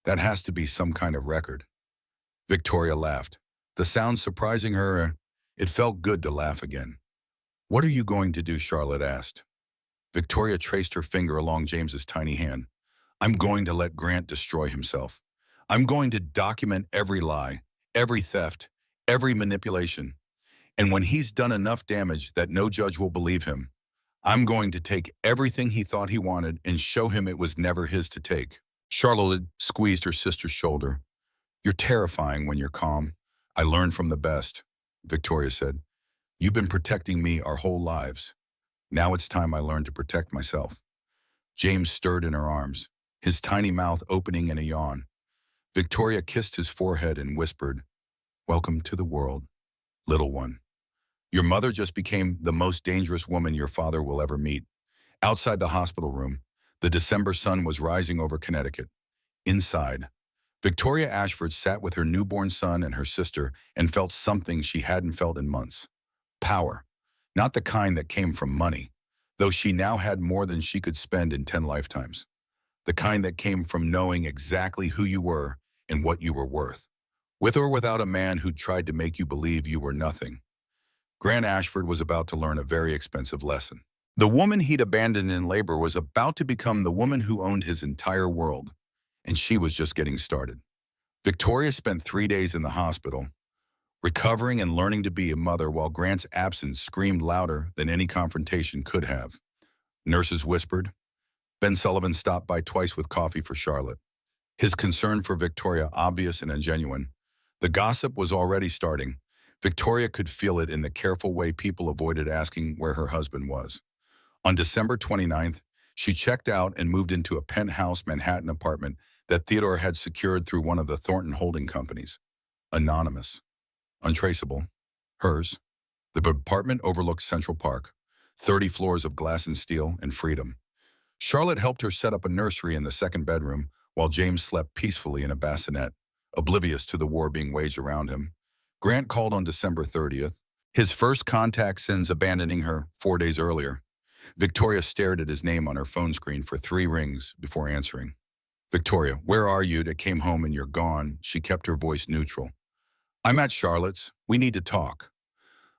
That has to be some kind of record. Victoria laughed. The sound surprising her, it felt good to laugh again. What are you going to do? Charlotte asked. Victoria traced her finger along James's tiny hand. I'm going to let Grant destroy himself. I'm going to document every lie, every theft, every manipulation. And when he's done enough damage that no judge will believe him, I'm going to take everything he thought he wanted and show him it was never his to take. Charlotte squeezed her sister's shoulder. You're terrifying when you're calm. I learned from the best, Victoria said. You've been protecting me our whole lives. Now it's time I learn to protect myself. James stirred in her arms, his tiny mouth opening in a yawn. Victoria kissed his forehead and whispered, Welcome to the world, little one. Your mother just became the most dangerous woman your father will ever meet. Outside the hospital room, the December sun was rising over Connecticut. Inside, Victoria Ashford sat with her newborn son and her sister and felt something she hadn't felt in months. Power. Not the kind that came from money, though she now had more than she could spend in 10 lifetimes. The kind that came from knowing exactly who you were and what you were worth, with or without a man who tried to make you believe you were nothing. Grant Ashford was about to learn a very expensive lesson. The woman he'd abandoned in labor was about to become the woman who owned his entire world, and she was just getting started. Victoria spent 3 days in the hospital, recovering and learning to be a mother while Grant's absence screamed louder than any confrontation could have. Nurses whispered. Ben Sullivan stopped by twice with coffee for Charlotte. His concern for Victoria obvious and genuine. The gossip was already starting. Victoria could feel it in the careful way people avoided asking where her husband was. On December 29th, she checked out and moved into a penthouse Manhattan apartment that Theodore had secured through one of the Thornton holding companies. Anonymous. Untraceable. Hers. The apartment overlooked Central Park, 30 floors of glass and steel and freedom. Charlotte helped her set up a nursery in the second bedroom while James slept peacefully in a bassinet, oblivious to the war being waged around him. Grant called on December 30th, his first contact since abandoning her 4 days earlier. Victoria stared at his name on her phone screen for 3 rings before answering. Victoria, where are you? That came home and you're gone. She kept her voice neutral. I'm at Charlotte's. We need to talk.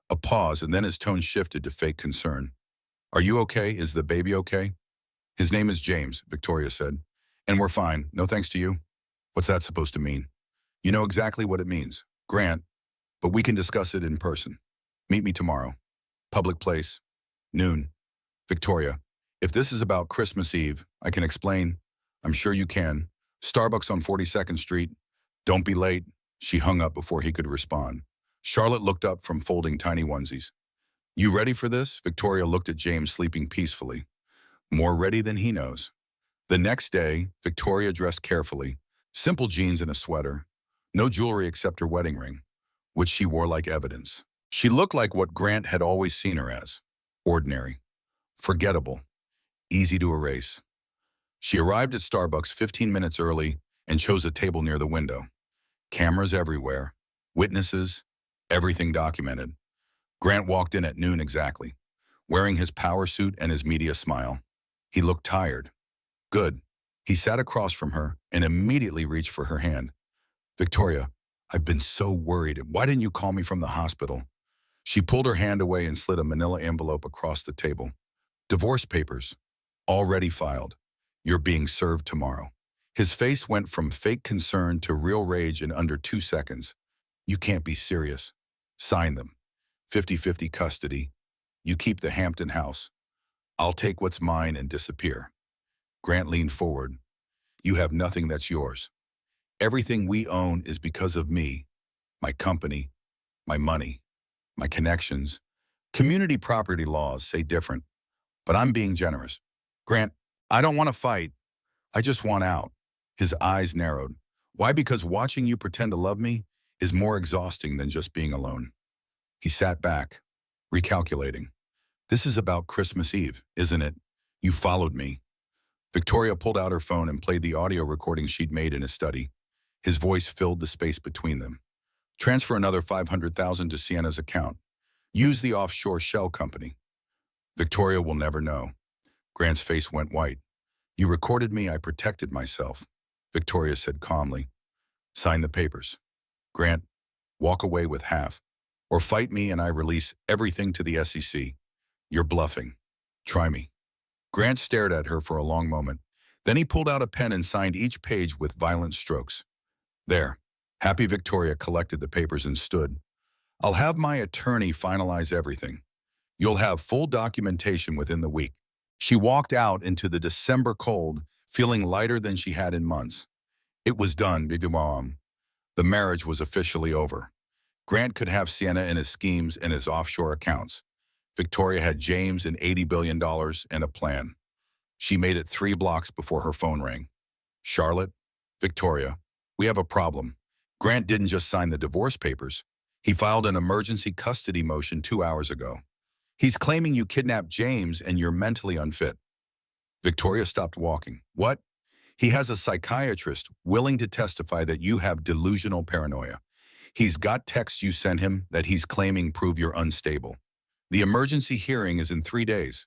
A pause, and then his tone shifted to fake concern. Are you okay? Is the baby okay? His name is James, Victoria said. And we're fine. No thanks to you. What's that supposed to mean? You know exactly what it means. Grant, but we can discuss it in person. Meet me tomorrow. Public place. Noon. Victoria, if this is about Christmas Eve, I can explain. I'm sure you can. Starbucks on 42nd Street. Don't be late. She hung up before he could respond. Charlotte looked up from folding tiny onesies. You ready for this? Victoria looked at James sleeping peacefully. More ready than he knows. The next day, Victoria dressed carefully. Simple jeans and a sweater. No jewelry except her wedding ring, which she wore like evidence. She looked like what Grant had always seen her as. Ordinary. Forgettable. Easy to erase. She arrived at Starbucks 15 minutes early and chose a table near the window. Cameras everywhere. Witnesses. Everything documented. Grant walked in at noon exactly, wearing his power suit and his media smile. He looked tired. Good. He sat across from her and immediately reached for her hand. Victoria, I've been so worried. Why didn't you call me from the hospital? She pulled her hand away and slid a manila envelope across the table. Divorce papers. Already filed. You're being served tomorrow. His face went from fake concern to real rage in under 2 seconds. You can't be serious. Sign them. 50-50 custody. You keep the Hampton house. I'll take what's mine and disappear. Grant leaned forward. You have nothing that's yours. Everything we own is because of me, my company, my money. my connections. Community property laws say different, but I'm being generous. Grant, I don't want to fight. I just want out. His eyes narrowed. Why? Because watching you pretend to love me is more exhausting than just being alone. He sat back, recalculating. This is about Christmas Eve, isn't it? You followed me. Victoria pulled out her phone and played the audio recording she'd made in his study. His voice filled the space between them. Transfer another 500,000 to Sienna's account. Use the offshore shell company. Victoria will never know. Grant's face went white. You recorded me, I protected myself. Victoria said calmly. Sign the papers. Grant, walk away with half. Or fight me and I release everything to the SEC. You're bluffing. Try me. Grant stared at her for a long moment. Then he pulled out a pen and signed each page with violent strokes. There. Happy Victoria collected the papers and stood. I'll have my attorney finalize everything. You'll have full documentation within the week. She walked out into the December cold, feeling lighter than she had in months. It was done, Bidumam. The marriage was officially over. Grant could have Sienna and his schemes and his offshore accounts. Victoria had James and $80 billion and a plan. She made it 3 blocks before her phone rang. Charlotte, Victoria, we have a problem. Grant didn't just sign the divorce papers. He filed an emergency custody motion 2 hours ago. He's claiming you kidnapped James and you're mentally unfit. Victoria stopped walking. What? He has a psychiatrist willing to testify that you have delusional paranoia. He's got texts you sent him that he's claiming prove you're unstable. The emergency hearing is in 3 days.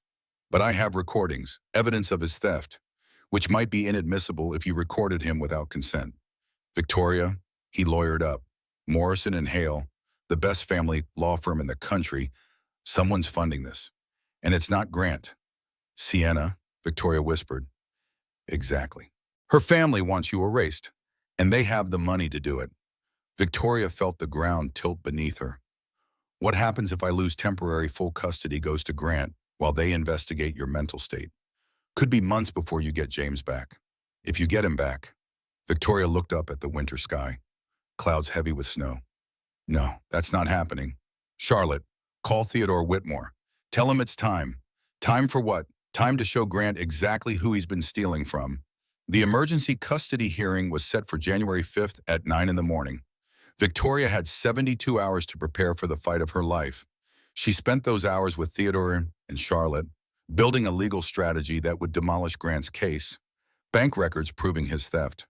But I have recordings, evidence of his theft, which might be inadmissible if you recorded him without consent. Victoria, he lawyered up. Morrison and Hale, the best family law firm in the country, someone's funding this. And it's not Grant. Sienna, Victoria whispered. Exactly. Her family wants you erased, and they have the money to do it. Victoria felt the ground tilt beneath her. What happens if I lose temporary full custody goes to Grant while they investigate your mental state? Could be months before you get James back. If you get him back. Victoria looked up at the winter sky, clouds heavy with snow. No, that's not happening. Charlotte, call Theodore Whitmore. Tell him it's time. Time for what? Time to show Grant exactly who he's been stealing from. The emergency custody hearing was set for January 5th at 9 in the morning. Victoria had 72 hours to prepare for the fight of her life. She spent those hours with Theodore and Charlotte, building a legal strategy that would demolish Grant's case. Bank records proving his theft.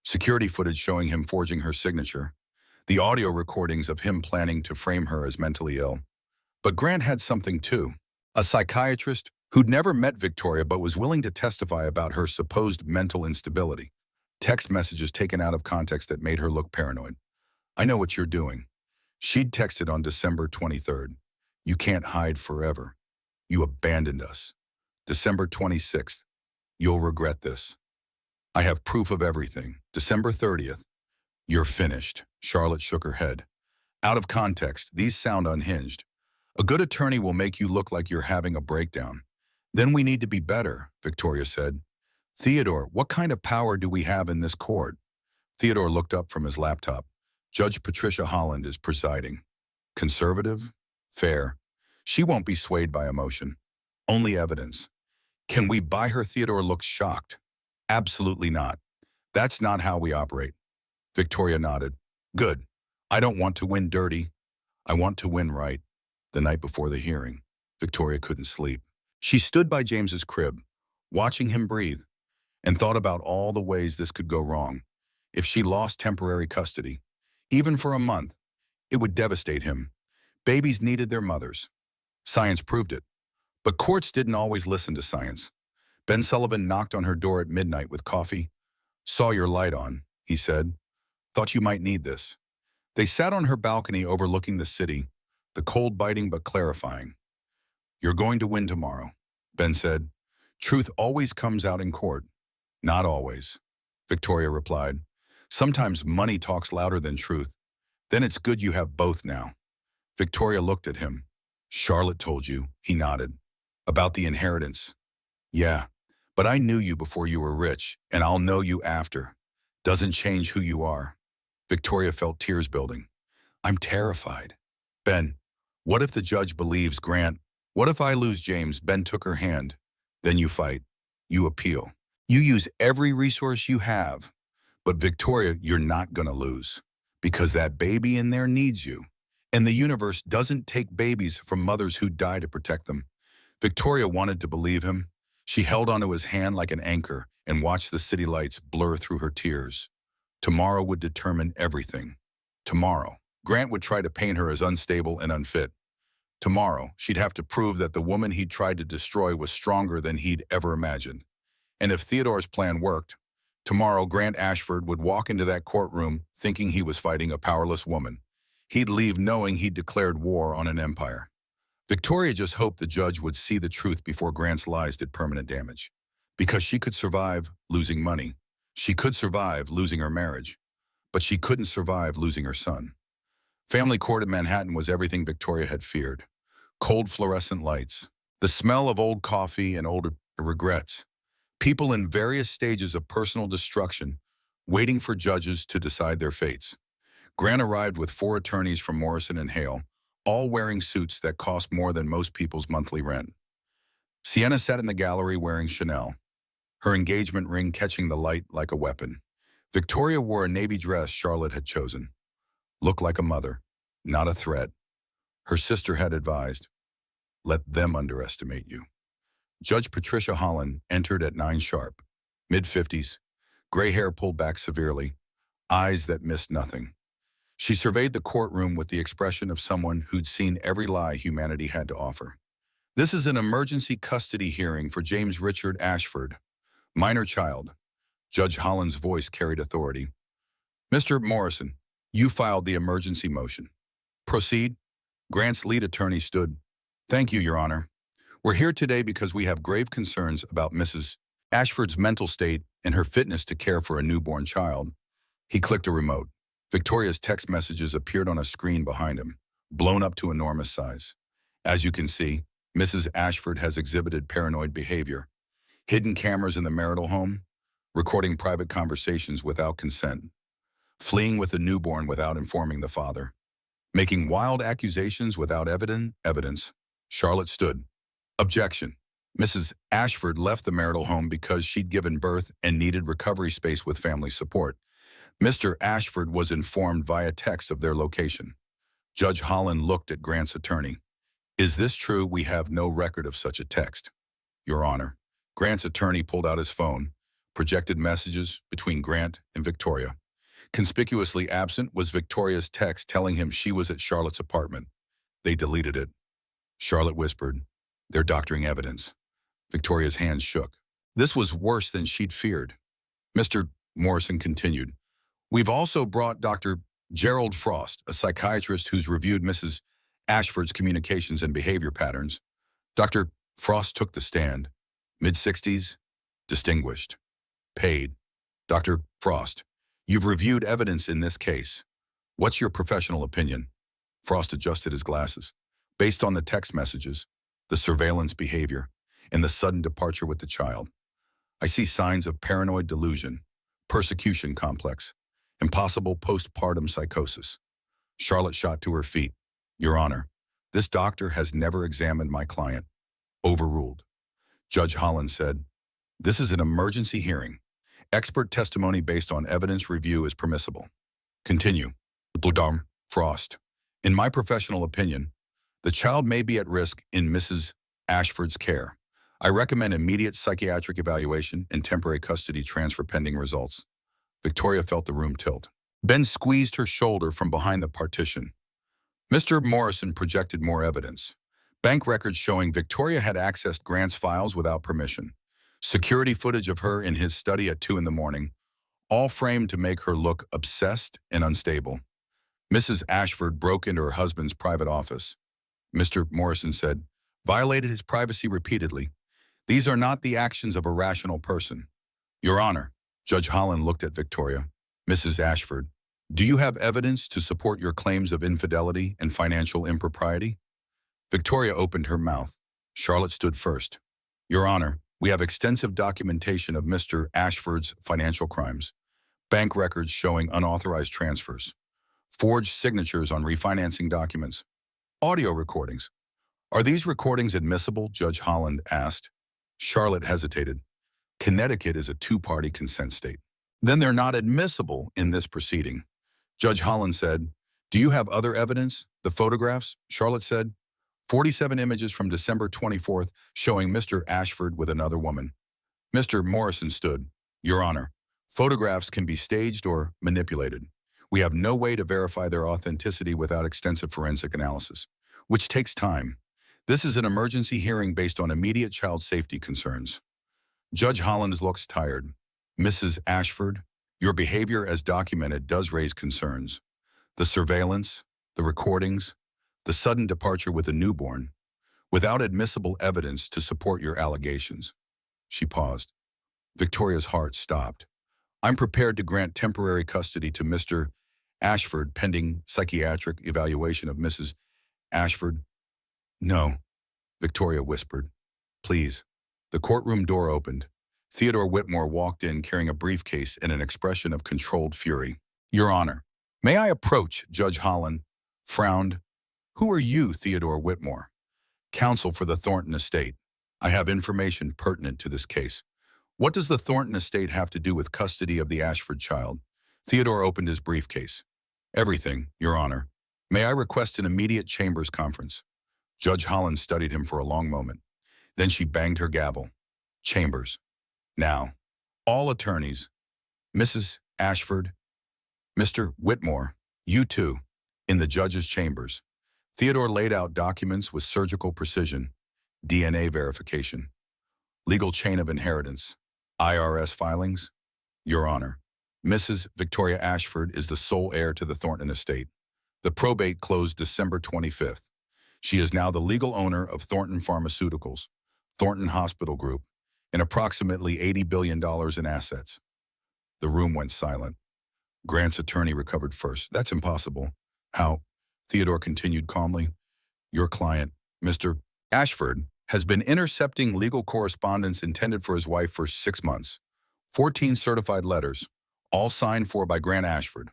Security footage showing him forging her signature. The audio recordings of him planning to frame her as mentally ill. But Grant had something too. A psychiatrist who'd never met Victoria but was willing to testify about her supposed mental instability. Text messages taken out of context that made her look paranoid. I know what you're doing. She'd texted on December 23rd. You can't hide forever. You abandoned us. December 26th. You'll regret this. I have proof of everything. December 30th. You're finished. Charlotte shook her head. Out of context, these sound unhinged. A good attorney will make you look like you're having a breakdown. Then we need to be better, Victoria said. Theodore, what kind of power do we have in this court? Theodore looked up from his laptop. Judge Patricia Holland is presiding. Conservative? Fair. She won't be swayed by emotion. Only evidence. Can we buy her? Theodore looked shocked. Absolutely not. That's not how we operate. Victoria nodded. Good. I don't want to win dirty. I want to win right. The night before the hearing, Victoria couldn't sleep. She stood by James's crib, watching him breathe, and thought about all the ways this could go wrong. If she lost temporary custody, even for a month, it would devastate him. Babies needed their mothers. Science proved it. But courts didn't always listen to science. Ben Sullivan knocked on her door at midnight with coffee. Saw your light on, he said. Thought you might need this. They sat on her balcony overlooking the city, the cold biting but clarifying. You're going to win tomorrow, Ben said. Truth always comes out in court. Not always, Victoria replied. Sometimes money talks louder than truth. Then it's good you have both now. Victoria looked at him. Charlotte told you, he nodded. About the inheritance. Yeah, but I knew you before you were rich, and I'll know you after. Doesn't change who you are. Victoria felt tears building. I'm terrified. Ben, What if the judge believes Grant? What if I lose James? Ben took her hand. Then you fight. You appeal. You use every resource you have. But Victoria, you're not going to lose. Because that baby in there needs you. And the universe doesn't take babies from mothers who die to protect them. Victoria wanted to believe him. She held onto his hand like an anchor and watched the city lights blur through her tears. Tomorrow would determine everything. Tomorrow. Grant would try to paint her as unstable and unfit. Tomorrow, she'd have to prove that the woman he'd tried to destroy was stronger than he'd ever imagined. And if Theodore's plan worked, tomorrow Grant Ashford would walk into that courtroom thinking he was fighting a powerless woman. He'd leave knowing he'd declared war on an empire. Victoria just hoped the judge would see the truth before Grant's lies did permanent damage. Because she could survive losing money. She could survive losing her marriage. But she couldn't survive losing her son. Family court in Manhattan was everything Victoria had feared. Cold fluorescent lights, the smell of old coffee and old regrets, people in various stages of personal destruction waiting for judges to decide their fates. Grant arrived with 4 attorneys from Morrison and Hale, all wearing suits that cost more than most people's monthly rent. Sienna sat in the gallery wearing Chanel, her engagement ring catching the light like a weapon. Victoria wore a navy dress Charlotte had chosen. Look like a mother, not a threat. Her sister had advised, let them underestimate you. Judge Patricia Holland entered at 9 sharp, mid-50s, gray hair pulled back severely, eyes that missed nothing. She surveyed the courtroom with the expression of someone who'd seen every lie humanity had to offer. This is an emergency custody hearing for James Richard Ashford, minor child. Judge Holland's voice carried authority. Mr. Morrison, you filed the emergency motion. Proceed. Grant's lead attorney stood. Thank you, Your Honor. We're here today because we have grave concerns about Mrs. Ashford's mental state and her fitness to care for a newborn child. He clicked a remote. Victoria's text messages appeared on a screen behind him, blown up to enormous size. As you can see, Mrs. Ashford has exhibited paranoid behavior. Hidden cameras in the marital home, recording private conversations without consent, fleeing with a newborn without informing the father, making wild accusations without evidence. Charlotte stood. Objection. Mrs. Ashford left the marital home because she'd given birth and needed recovery space with family support. Mr. Ashford was informed via text of their location. Judge Holland looked at Grant's attorney. Is this true? We have no record of such a text. Your Honor. Grant's attorney pulled out his phone, projected messages between Grant and Victoria. Conspicuously absent was Victoria's text telling him she was at Charlotte's apartment. They deleted it. Charlotte whispered, they're doctoring evidence. Victoria's hands shook. This was worse than she'd feared. Mr. Morrison continued, we've also brought Dr. Gerald Frost, a psychiatrist who's reviewed Mrs. Ashford's communications and behavior patterns. Dr. Frost took the stand. Mid-60s, distinguished, paid. Dr. Frost, you've reviewed evidence in this case. What's your professional opinion? Frost adjusted his glasses. Based on the text messages, the surveillance behavior, and the sudden departure with the child, I see signs of paranoid delusion, persecution complex, and possible postpartum psychosis. Charlotte shot to her feet. Your Honor, this doctor has never examined my client. Overruled. Judge Holland said, this is an emergency hearing. Expert testimony based on evidence review is permissible. Continue. Frost. In my professional opinion, the child may be at risk in Mrs. Ashford's care. I recommend immediate psychiatric evaluation and temporary custody transfer pending results. Victoria felt the room tilt. Ben squeezed her shoulder from behind the partition. Mr. Morrison projected more evidence. Bank records showing Victoria had accessed Grant's files without permission. Security footage of her in his study at 2 in the morning, all framed to make her look obsessed and unstable. Mrs. Ashford broke into her husband's private office. Mr. Morrison said, violated his privacy repeatedly. These are not the actions of a rational person. Your Honor, Judge Holland looked at Victoria. Mrs. Ashford, do you have evidence to support your claims of infidelity and financial impropriety? Victoria opened her mouth. Charlotte stood first. Your Honor, we have extensive documentation of Mr. Ashford's financial crimes. Bank records showing unauthorized transfers. Forged signatures on refinancing documents. Audio recordings. Are these recordings admissible? Judge Holland asked. Charlotte hesitated. Connecticut is a two-party consent state. Then they're not admissible in this proceeding. Judge Holland said, "Do you have other evidence? The photographs?" Charlotte said, 47 images from December 24th showing Mr. Ashford with another woman. Mr. Morrison stood. "Your Honor, photographs can be staged or manipulated. We have no way to verify their authenticity without extensive forensic analysis, which takes time. This is an emergency hearing based on immediate child safety concerns." Judge Holland looks tired. "Mrs. Ashford, your behavior as documented does raise concerns. The surveillance, the recordings, the sudden departure with a newborn, without admissible evidence to support your allegations." She paused. Victoria's heart stopped. "I'm prepared to grant temporary custody to Mr. Ashford pending psychiatric evaluation of Mrs. Ashford." "No," Victoria whispered. "Please." The courtroom door opened. Theodore Whitmore walked in carrying a briefcase and an expression of controlled fury. "Your Honor, may I approach?" Judge Holland frowned. "Who are you?" "Theodore Whitmore, counsel for the Thornton estate. I have information pertinent to this case." "What does the Thornton estate have to do with custody of the Ashford child?" Theodore opened his briefcase. "Everything, Your Honor. May I request an immediate chambers conference?" Judge Holland studied him for a long moment. Then she banged her gavel. "Chambers. Now. All attorneys. Mrs. Ashford, Mr. Whitmore, you too, in the judge's chambers." Theodore laid out documents with surgical precision. DNA verification. Legal chain of inheritance. IRS filings. "Your Honor, Mrs. Victoria Ashford is the sole heir to the Thornton estate. The probate closed December 25th. She is now the legal owner of Thornton Pharmaceuticals, Thornton Hospital Group, and approximately $80 billion in assets." The room went silent. Grant's attorney recovered first. "That's impossible." "How?" Theodore continued calmly. "Your client, Mr. Ashford, has been intercepting legal correspondence intended for his wife for 6 months. 14 certified letters, all signed for by Grant Ashford.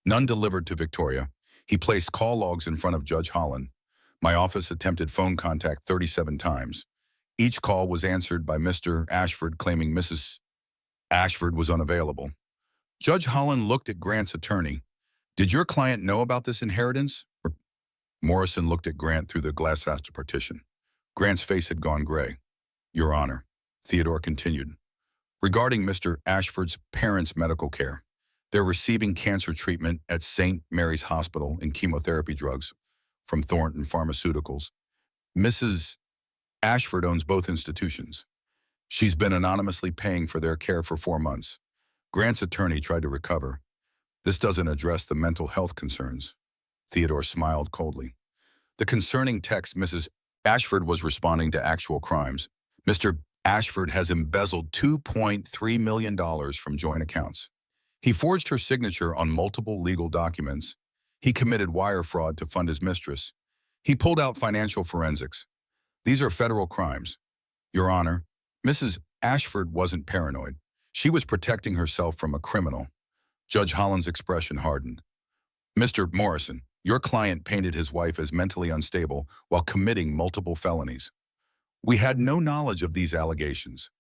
None delivered to Victoria. He placed call logs in front of Judge Holland. My office attempted phone contact 37 times. Each call was answered by Mr. Ashford claiming Mrs. Ashford was unavailable." Judge Holland looked at Grant's attorney. "Did your client know about this inheritance?" Morrison looked at Grant through the glass partition. Grant's face had gone gray. "Your Honor," Theodore continued, "regarding Mr. Ashford's parents' medical care, they're receiving cancer treatment at St. Mary's Hospital and chemotherapy drugs from Thornton Pharmaceuticals. Mrs. Ashford owns both institutions. She's been anonymously paying for their care for 4 months." Grant's attorney tried to recover. "This doesn't address the mental health concerns." Theodore smiled coldly. "The concerning text, Mrs. Ashford was responding to actual crimes. Mr. Ashford has embezzled $2.3 million from joint accounts. He forged her signature on multiple legal documents. He committed wire fraud to fund his mistress. He pulled out financial forensics. These are federal crimes. Your Honor, Mrs. Ashford wasn't paranoid. She was protecting herself from a criminal." Judge Holland's expression hardened. "Mr. Morrison, your client painted his wife as mentally unstable while committing multiple felonies. We had no knowledge of these allegations.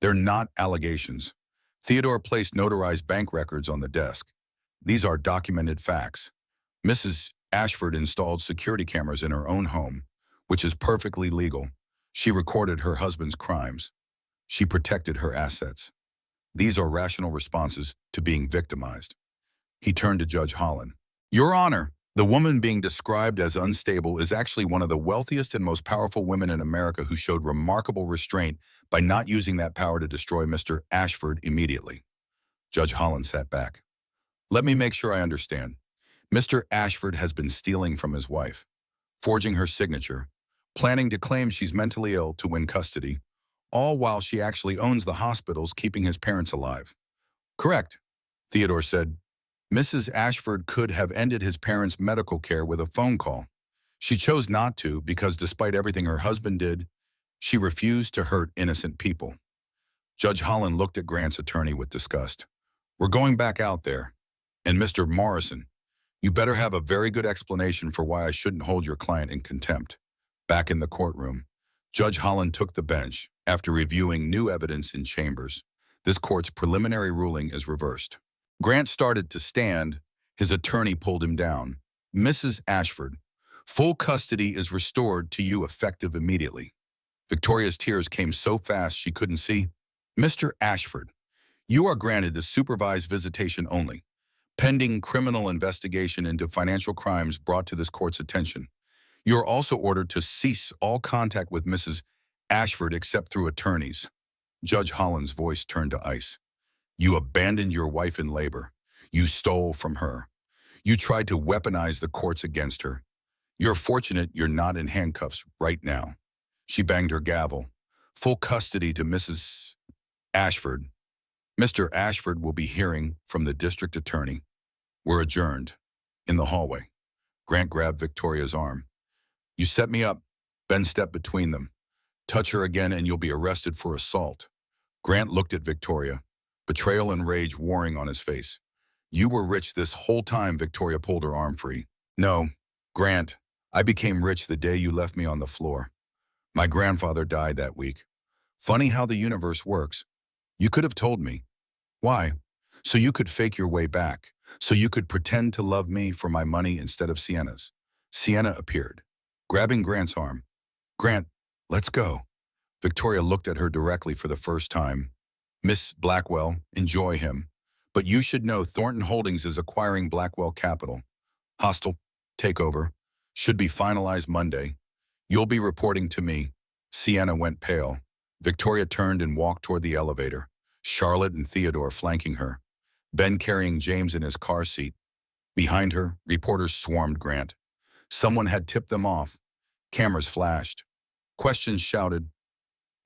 They're not allegations." Theodore placed notarized bank records on the desk. "These are documented facts. Mrs. Ashford installed security cameras in her own home, which is perfectly legal. She recorded her husband's crimes. She protected her assets. These are rational responses to being victimized." He turned to Judge Holland. "Your Honor, the woman being described as unstable is actually one of the wealthiest and most powerful women in America who showed remarkable restraint by not using that power to destroy Mr. Ashford immediately." Judge Holland sat back. "Let me make sure I understand. Mr. Ashford has been stealing from his wife, forging her signature, planning to claim she's mentally ill to win custody, all while she actually owns the hospitals keeping his parents alive." "Correct," Theodore said. "Mrs. Ashford could have ended his parents' medical care with a phone call. She chose not to because despite everything her husband did, she refused to hurt innocent people." Judge Holland looked at Grant's attorney with disgust. "We're going back out there. And Mr. Morrison, You better have a very good explanation for why I shouldn't hold your client in contempt. Back in the courtroom, Judge Holland took the bench after reviewing new evidence in chambers. This court's preliminary ruling is reversed. Grant started to stand. His attorney pulled him down. Mrs. Ashford, full custody is restored to you effective immediately. Victoria's tears came so fast she couldn't see. Mr. Ashford, you are granted the supervised visitation only, pending criminal investigation into financial crimes brought to this court's attention. You are also ordered to cease all contact with Mrs. Ashford except through attorneys. Judge Holland's voice turned to ice. You abandoned your wife in labor. You stole from her. You tried to weaponize the courts against her. You're fortunate you're not in handcuffs right now. She banged her gavel. Full custody to Mrs. Ashford. Mr. Ashford will be hearing from the district attorney. We're adjourned. In the hallway, Grant grabbed Victoria's arm. You set me up. Ben stepped between them. Touch her again and you'll be arrested for assault. Grant looked at Victoria, betrayal and rage warring on his face. You were rich this whole time. Victoria pulled her arm free. No, Grant, I became rich the day you left me on the floor. My grandfather died that week. Funny how the universe works. You could have told me. Why? So you could fake your way back. So you could pretend to love me for my money instead of Sienna's. Sienna appeared, grabbing Grant's arm. Grant, let's go. Victoria looked at her directly for the first time. Miss Blackwell, enjoy him. But you should know Thornton Holdings is acquiring Blackwell Capital. Hostile takeover. Should be finalized Monday. You'll be reporting to me. Sienna went pale. Victoria turned and walked toward the elevator, Charlotte and Theodore flanking her, Ben carrying James in his car seat. Behind her, reporters swarmed Grant. Someone had tipped them off. Cameras flashed. Questions shouted.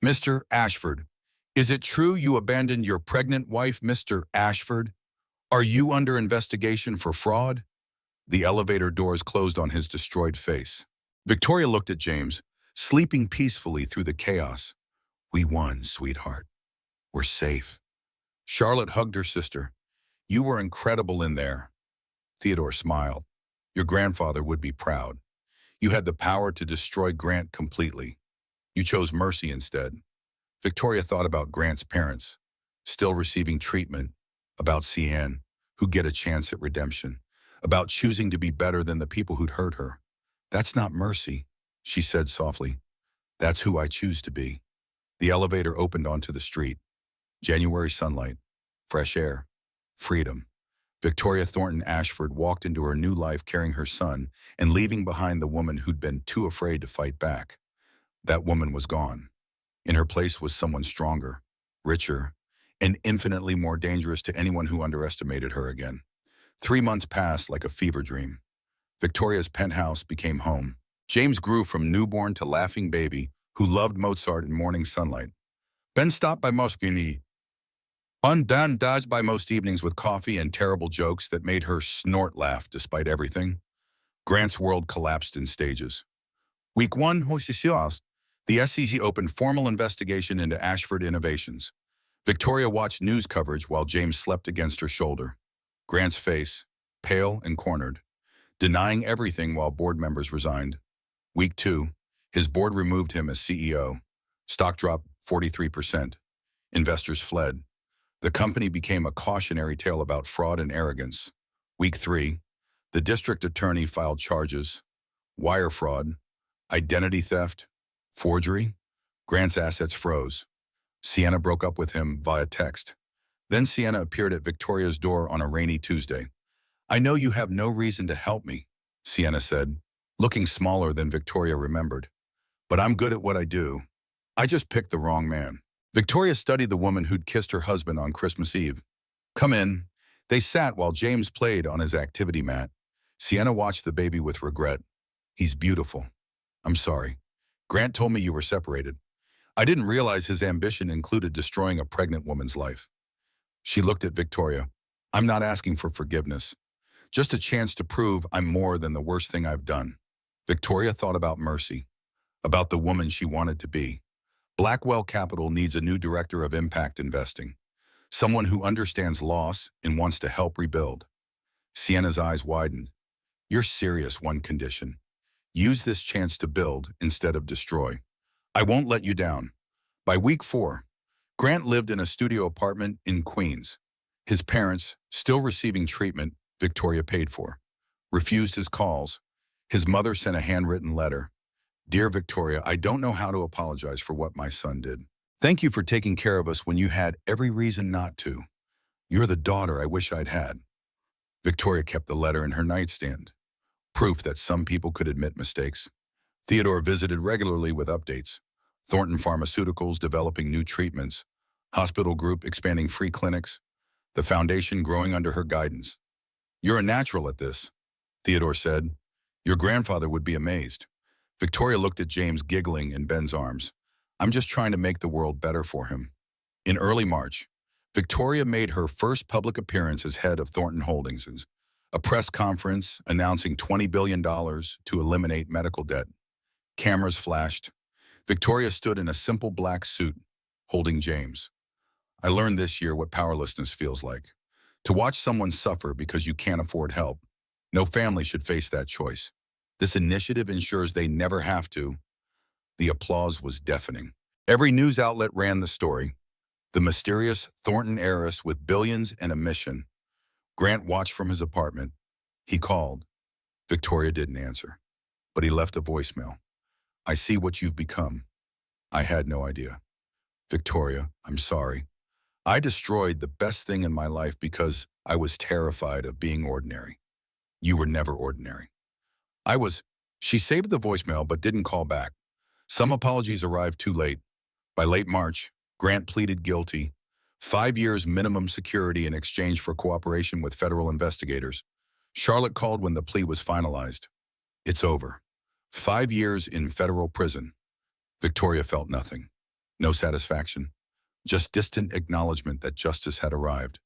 Mr. Ashford, is it true you abandoned your pregnant wife, Mr. Ashford? Are you under investigation for fraud? The elevator doors closed on his destroyed face. Victoria looked at James, sleeping peacefully through the chaos. We won, sweetheart. We're safe. Charlotte hugged her sister. You were incredible in there. Theodore smiled. Your grandfather would be proud. You had the power to destroy Grant completely. You chose mercy instead. Victoria thought about Grant's parents, still receiving treatment, about Cian, who'd get a chance at redemption, about choosing to be better than the people who'd hurt her. That's not mercy, she said softly. That's who I choose to be. The elevator opened onto the street. January sunlight, fresh air, freedom. Victoria Thornton Ashford walked into her new life carrying her son and leaving behind the woman who'd been too afraid to fight back. That woman was gone. In her place was someone stronger, richer, and infinitely more dangerous to anyone who underestimated her again. 3 months passed like a fever dream. Victoria's penthouse became home. James grew from newborn to laughing baby who loved Mozart and morning sunlight. Ben stopped by Mosconi. Undone dodged by most evenings with coffee and terrible jokes that made her snort laugh despite everything. Grant's world collapsed in stages. Week 1, the SEC opened formal investigation into Ashford Innovations. Victoria watched news coverage while James slept against her shoulder. Grant's face, pale and cornered, denying everything while board members resigned. Week 2, his board removed him as CEO. Stock dropped 43%. Investors fled. The company became a cautionary tale about fraud and arrogance. Week 3, the district attorney filed charges. Wire fraud, identity theft, forgery. Grant's assets froze. Sienna broke up with him via text. Then Sienna appeared at Victoria's door on a rainy Tuesday. I know you have no reason to help me, Sienna said, looking smaller than Victoria remembered. But I'm good at what I do. I just picked the wrong man. Victoria studied the woman who'd kissed her husband on Christmas Eve. Come in. They sat while James played on his activity mat. Sienna watched the baby with regret. He's beautiful. I'm sorry. Grant told me you were separated. I didn't realize his ambition included destroying a pregnant woman's life. She looked at Victoria. I'm not asking for forgiveness. Just a chance to prove I'm more than the worst thing I've done. Victoria thought about Mercy, about the woman she wanted to be. Blackwell Capital needs a new director of impact investing, someone who understands loss and wants to help rebuild. Sienna's eyes widened. You're serious, one condition. Use this chance to build instead of destroy. I won't let you down. By week 4, Grant lived in a studio apartment in Queens. His parents, still receiving treatment Victoria paid for, refused his calls. His mother sent a handwritten letter. Dear Victoria, I don't know how to apologize for what my son did. Thank you for taking care of us when you had every reason not to. You're the daughter I wish I'd had. Victoria kept the letter in her nightstand, proof that some people could admit mistakes. Theodore visited regularly with updates. Thornton Pharmaceuticals developing new treatments, hospital group expanding free clinics, the foundation growing under her guidance. You're a natural at this, Theodore said. Your grandfather would be amazed. Victoria looked at James giggling in Ben's arms. I'm just trying to make the world better for him. In early March, Victoria made her first public appearance as head of Thornton Holdings, a press conference announcing $20 billion to eliminate medical debt. Cameras flashed. Victoria stood in a simple black suit, holding James. I learned this year what powerlessness feels like. To watch someone suffer because you can't afford help. No family should face that choice. This initiative ensures they never have to. The applause was deafening. Every news outlet ran the story. The mysterious Thornton heiress with billions and a mission. Grant watched from his apartment. He called. Victoria didn't answer, but he left a voicemail. I see what you've become. I had no idea. Victoria, I'm sorry. I destroyed the best thing in my life because I was terrified of being ordinary. You were never ordinary. She saved the voicemail but didn't call back. Some apologies arrived too late. By late March, Grant pleaded guilty. 5 years minimum security in exchange for cooperation with federal investigators. Charlotte called when the plea was finalized. It's over. 5 years in federal prison. Victoria felt nothing. No satisfaction. Just distant acknowledgement that justice had arrived.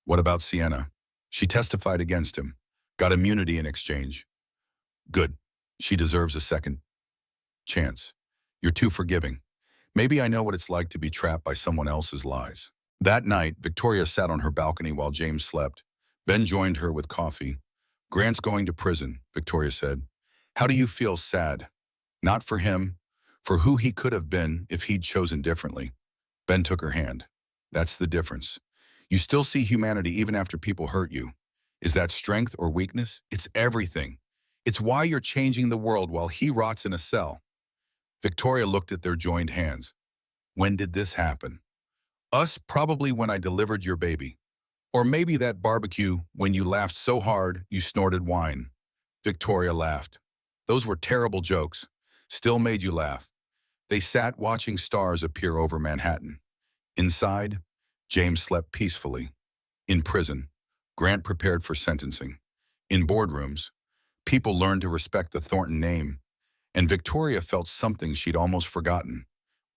What about Sienna? She testified against him. Got immunity in exchange. Good. She deserves a second chance. You're too forgiving. Maybe I know what it's like to be trapped by someone else's lies. That night, Victoria sat on her balcony while James slept. Ben joined her with coffee. Grant's going to prison, Victoria said. How do you feel? Sad? Not for him, for who he could have been if he'd chosen differently. Ben took her hand. That's the difference. You still see humanity even after people hurt you. Is that strength or weakness? It's everything. It's why you're changing the world while he rots in a cell. Victoria looked at their joined hands. When did this happen? Us, probably when I delivered your baby. Or maybe that barbecue when you laughed so hard you snorted wine. Victoria laughed. Those were terrible jokes. Still made you laugh. They sat watching stars appear over Manhattan. Inside, James slept peacefully. In prison, Grant prepared for sentencing. In boardrooms, people learned to respect the Thornton name. And Victoria felt something she'd almost forgotten.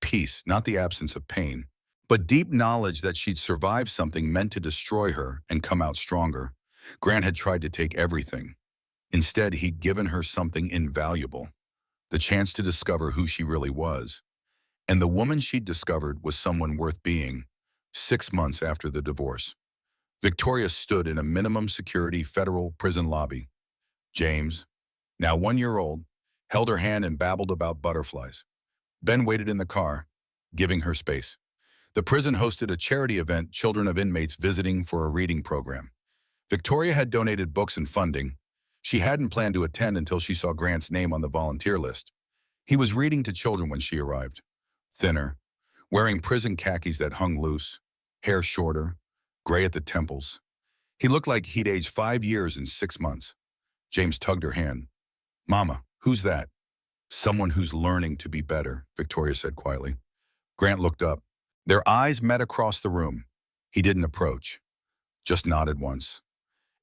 Peace, not the absence of pain, but deep knowledge that she'd survived something meant to destroy her and come out stronger. Grant had tried to take everything. Instead, he'd given her something invaluable, the chance to discover who she really was. And the woman she'd discovered was someone worth being. 6 months after the divorce, Victoria stood in a minimum security federal prison lobby. James, now 1 year old, held her hand and babbled about butterflies. Ben waited in the car, giving her space. The prison hosted a charity event, children of inmates visiting for a reading program. Victoria had donated books and funding. She hadn't planned to attend until she saw Grant's name on the volunteer list. He was reading to children when she arrived. Thinner, wearing prison khakis that hung loose, hair shorter, gray at the temples. He looked like he'd aged 5 years in 6 months. James tugged her hand. Mama, who's that? Someone who's learning to be better, Victoria said quietly. Grant looked up. Their eyes met across the room. He didn't approach, just nodded once.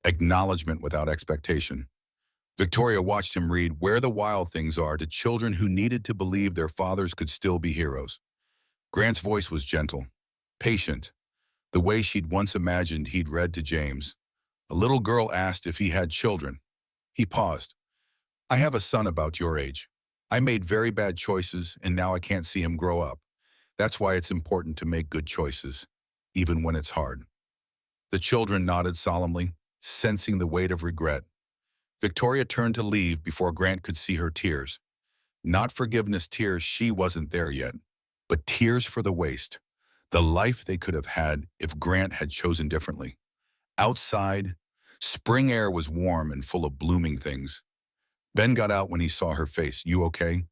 Acknowledgement without expectation. Victoria watched him read Where the Wild Things Are to children who needed to believe their fathers could still be heroes. Grant's voice was gentle, patient, the way she'd once imagined he'd read to James. A little girl asked if he had children. He paused. I have a son about your age. I made very bad choices, and now I can't see him grow up. That's why it's important to make good choices, even when it's hard. The children nodded solemnly, sensing the weight of regret. Victoria turned to leave before Grant could see her tears. Not forgiveness tears, she wasn't there yet, but tears for the waste, the life they could have had if Grant had chosen differently. Outside, spring air was warm and full of blooming things. Ben got out when he saw her face. "You okay?"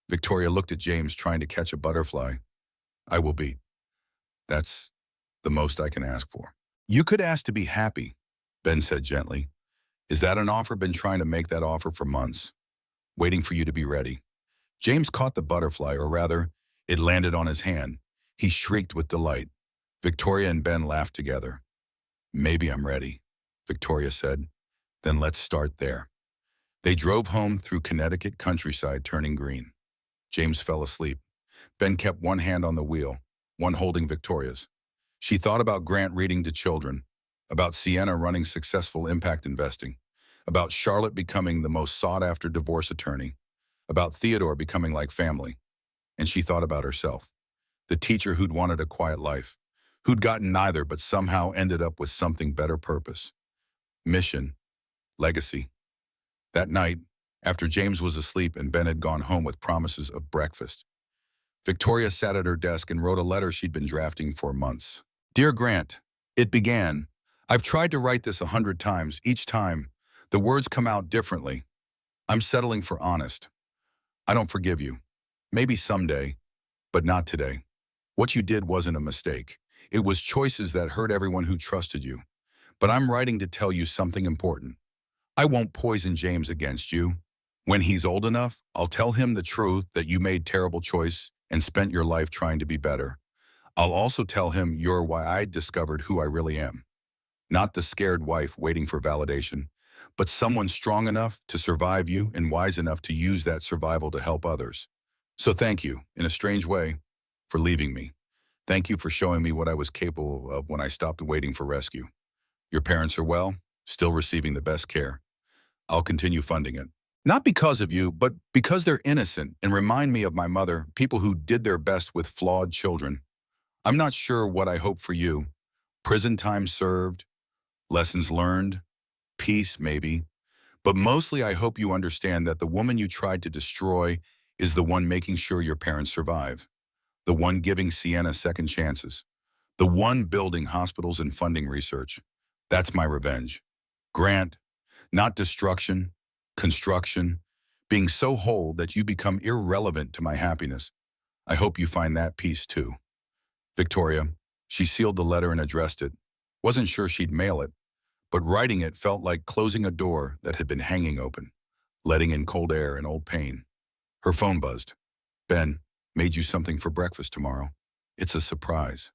Victoria looked at James, trying to catch a butterfly. "I will be. That's the most I can ask for." "You could ask to be happy," Ben said gently. "Is that an offer? Been trying to make that offer for months, waiting for you to be ready." James caught the butterfly, or rather, it landed on his hand. He shrieked with delight. Victoria and Ben laughed together. "Maybe I'm ready," Victoria said. "Then let's start there." They drove home through Connecticut countryside, turning green. James fell asleep. Ben kept one hand on the wheel, one holding Victoria's. She thought about Grant reading to children, about Sienna running successful impact investing, about Charlotte becoming the most sought-after divorce attorney, about Theodore becoming like family. And she thought about herself, the teacher who'd wanted a quiet life, who'd gotten neither but somehow ended up with something better: purpose, mission, legacy. That night, after James was asleep and Ben had gone home with promises of breakfast, Victoria sat at her desk and wrote a letter she'd been drafting for months. "Dear Grant," it began. "I've tried to write this 100 times. Each time, the words come out differently. I'm settling for honest. I don't forgive you. Maybe someday, but not today. What you did wasn't a mistake. It was choices that hurt everyone who trusted you. But I'm writing to tell you something important. I won't poison James against you. When he's old enough, I'll tell him the truth, that you made terrible choice and spent your life trying to be better. I'll also tell him you're why I discovered who I really am. Not the scared wife waiting for validation, but someone strong enough to survive you and wise enough to use that survival to help others. So thank you, in a strange way, for leaving me. Thank you for showing me what I was capable of when I stopped waiting for rescue. Your parents are well, still receiving the best care. I'll continue funding it. Not because of you, but because they're innocent and remind me of my mother, people who did their best with flawed children. I'm not sure what I hope for you. Prison time served, lessons learned, peace maybe. But mostly I hope you understand that the woman you tried to destroy is the one making sure your parents survive. The one giving Sienna second chances. The one building hospitals and funding research. That's my revenge. Grant, not destruction, construction, being so whole that you become irrelevant to my happiness. I hope you find that peace too. Victoria. She sealed the letter and addressed it. Wasn't sure she'd mail it, but writing it felt like closing a door that had been hanging open, letting in cold air and old pain. Her phone buzzed. "Ben, made you something for breakfast tomorrow. It's a surprise."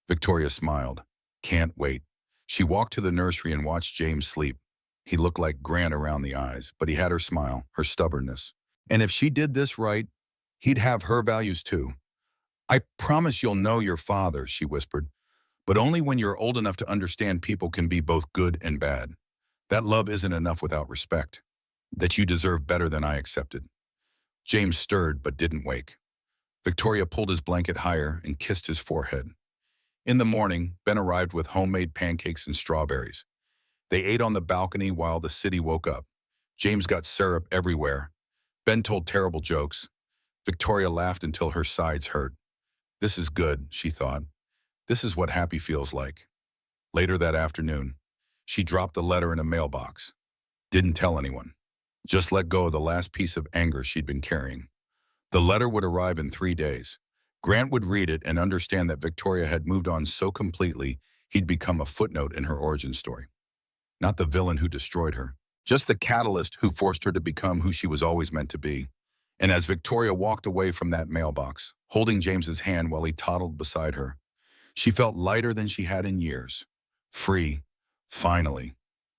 Victoria smiled. "Can't wait." She walked to the nursery and watched James sleep. He looked like Grant around the eyes, but he had her smile, her stubbornness. And if she did this right, he'd have her values too. "I promise you'll know your father," she whispered, "but only when you're old enough to understand people can be both good and bad. That love isn't enough without respect. That you deserve better than I accepted." James stirred but didn't wake. Victoria pulled his blanket higher and kissed his forehead. In the morning, Ben arrived with homemade pancakes and strawberries. They ate on the balcony while the city woke up. James got syrup everywhere. Ben told terrible jokes. Victoria laughed until her sides hurt. This is good, she thought. This is what happy feels like. Later that afternoon, she dropped the letter in a mailbox. Didn't tell anyone. Just let go of the last piece of anger she'd been carrying. The letter would arrive in 3 days. Grant would read it and understand that Victoria had moved on so completely he'd become a footnote in her origin story. Not the villain who destroyed her, just the catalyst who forced her to become who she was always meant to be. And as Victoria walked away from that mailbox, holding James's hand while he toddled beside her, she felt lighter than she had in years. Free, finally,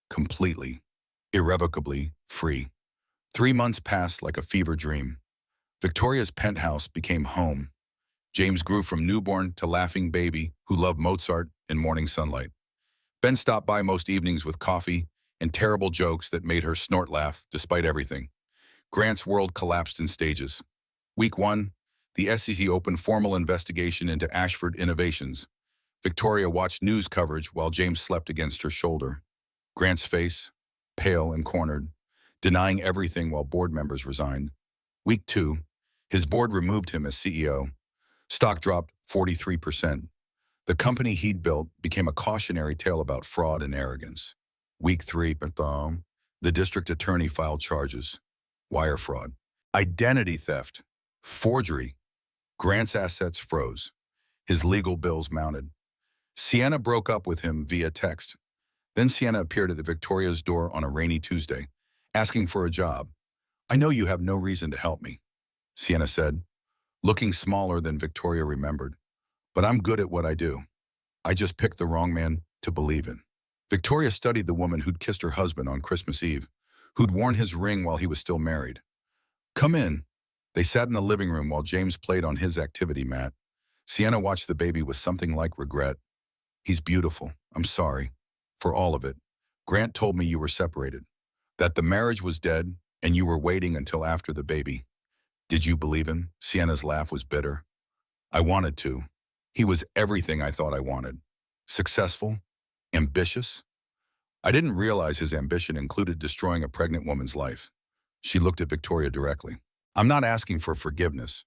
completely, irrevocably free. 3 months passed like a fever dream. Victoria's penthouse became home. James grew from newborn to laughing baby who loved Mozart and morning sunlight. Ben stopped by most evenings with coffee and terrible jokes that made her snort laugh despite everything. Grant's world collapsed in stages. Week 1, the SEC opened formal investigation into Ashford Innovations. Victoria watched news coverage while James slept against her shoulder. Grant's face, pale and cornered. denying everything while board members resigned. Week 2, his board removed him as CEO. Stock dropped 43%. The company he'd built became a cautionary tale about fraud and arrogance. Week 3, the district attorney filed charges. Wire fraud, identity theft, forgery. Grant's assets froze. His legal bills mounted. Sienna broke up with him via text. Then Sienna appeared at the Victoria's door on a rainy Tuesday, asking for a job. "I know you have no reason to help me," Sienna said, looking smaller than Victoria remembered. "But I'm good at what I do. I just picked the wrong man to believe in." Victoria studied the woman who'd kissed her husband on Christmas Eve, who'd worn his ring while he was still married. "Come in." They sat in the living room while James played on his activity mat. Sienna watched the baby with something like regret. "He's beautiful. I'm sorry. For all of it. Grant told me you were separated. That the marriage was dead and you were waiting until after the baby. Did you believe him?" Sienna's laugh was bitter. "I wanted to. He was everything I thought I wanted. Successful. Ambitious. I didn't realize his ambition included destroying a pregnant woman's life." She looked at Victoria directly. "I'm not asking for forgiveness.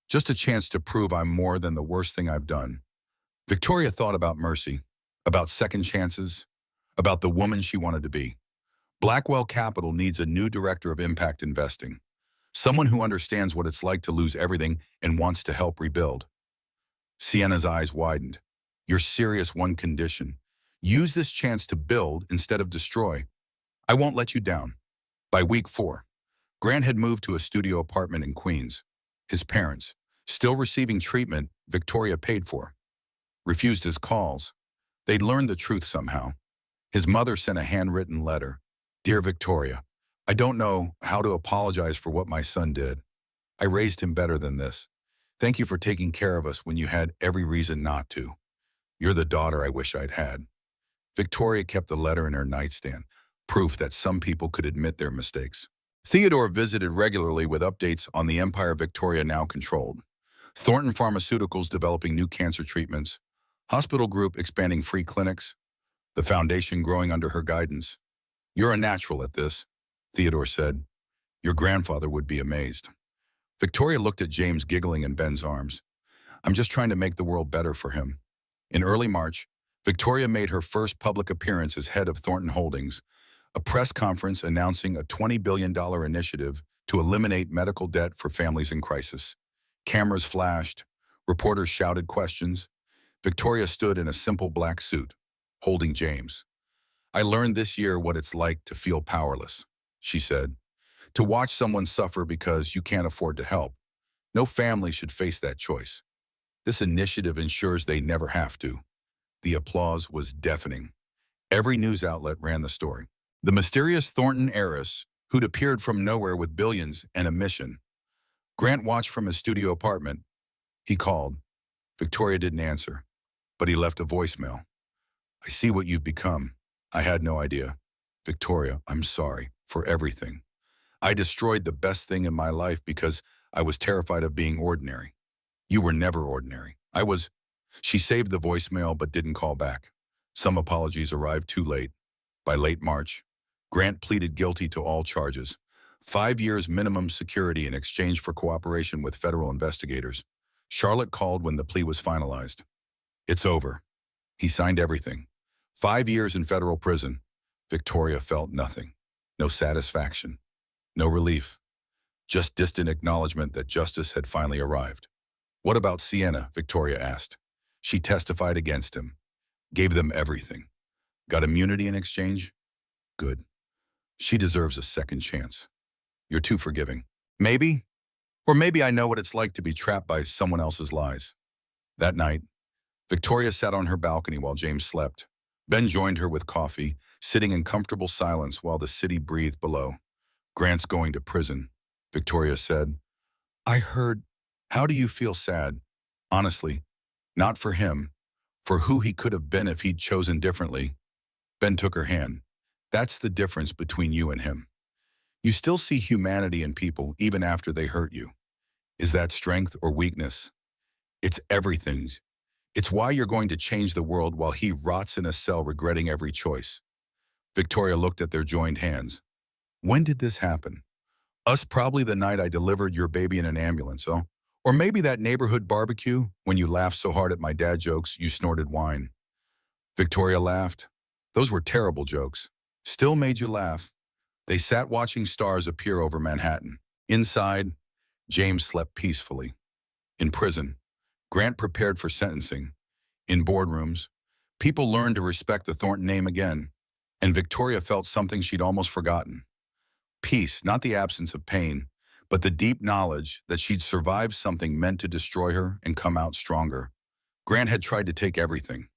Just a chance to prove I'm more than the worst thing I've done." Victoria thought about mercy, about second chances, about the woman she wanted to be. Blackwell Capital needs a new director of impact investing, someone who understands what it's like to lose everything and wants to help rebuild. Sienna's eyes widened. "You're serious, one condition. Use this chance to build instead of destroy. I won't let you down." By week 4, Grant had moved to a studio apartment in Queens. His parents, still receiving treatment Victoria paid for, refused his calls. They'd learned the truth somehow. His mother sent a handwritten letter. "Dear Victoria, I don't know how to apologize for what my son did. I raised him better than this. Thank you for taking care of us when you had every reason not to. You're the daughter I wish I'd had." Victoria kept the letter in her nightstand, proof that some people could admit their mistakes. Theodore visited regularly with updates on the empire Victoria now controlled. Thornton Pharmaceuticals developing new cancer treatments, hospital group expanding free clinics, the foundation growing under her guidance. "You're a natural at this," Theodore said. "Your grandfather would be amazed." Victoria looked at James giggling in Ben's arms. "I'm just trying to make the world better for him." In early March, Victoria made her first public appearance as head of Thornton Holdings, a press conference announcing a $20 billion initiative to eliminate medical debt for families in crisis. Cameras flashed, reporters shouted questions. Victoria stood in a simple black suit, holding James. "I learned this year what it's like to feel powerless," she said. "To watch someone suffer because you can't afford to help. No family should face that choice. This initiative ensures they never have to." The applause was deafening. Every news outlet ran the story. The mysterious Thornton heiress, who'd appeared from nowhere with billions and a mission. Grant watched from his studio apartment. He called. Victoria didn't answer, but he left a voicemail. "I see what you've become. I had no idea. Victoria, I'm sorry for everything. I destroyed the best thing in my life because I was terrified of being ordinary. You were never ordinary. I was..." She saved the voicemail but didn't call back. Some apologies arrived too late. By late March, Grant pleaded guilty to all charges. 5 years minimum security in exchange for cooperation with federal investigators. Charlotte called when the plea was finalized. "It's over." He signed everything. 5 years in federal prison. Victoria felt nothing. No satisfaction. No relief. Just distant acknowledgement that justice had finally arrived. "What about Sienna?" Victoria asked. "She testified against him. Gave them everything. Got immunity in exchange? Good. She deserves a second chance. You're too forgiving." "Maybe. Or maybe I know what it's like to be trapped by someone else's lies." That night, Victoria sat on her balcony while James slept. Ben joined her with coffee, sitting in comfortable silence while the city breathed below. "Grant's going to prison," Victoria said. "I heard. How do you feel?" "Sad. Honestly. Not for him. For who he could have been if he'd chosen differently." Ben took her hand. "That's the difference between you and him. You still see humanity in people even after they hurt you. Is that strength or weakness? It's everything. It's why you're going to change the world while he rots in a cell regretting every choice." Victoria looked at their joined hands. When did this happen? Us probably the night I delivered your baby in an ambulance, oh? Or maybe that neighborhood barbecue when you laughed so hard at my dad jokes you snorted wine. Victoria laughed. Those were terrible jokes. Still made you laugh. They sat watching stars appear over Manhattan. Inside, James slept peacefully. In prison, Grant prepared for sentencing. In boardrooms, people learned to respect the Thornton name again, and Victoria felt something she'd almost forgotten. Peace, not the absence of pain, but the deep knowledge that she'd survived something meant to destroy her and come out stronger. Grant had tried to take everything.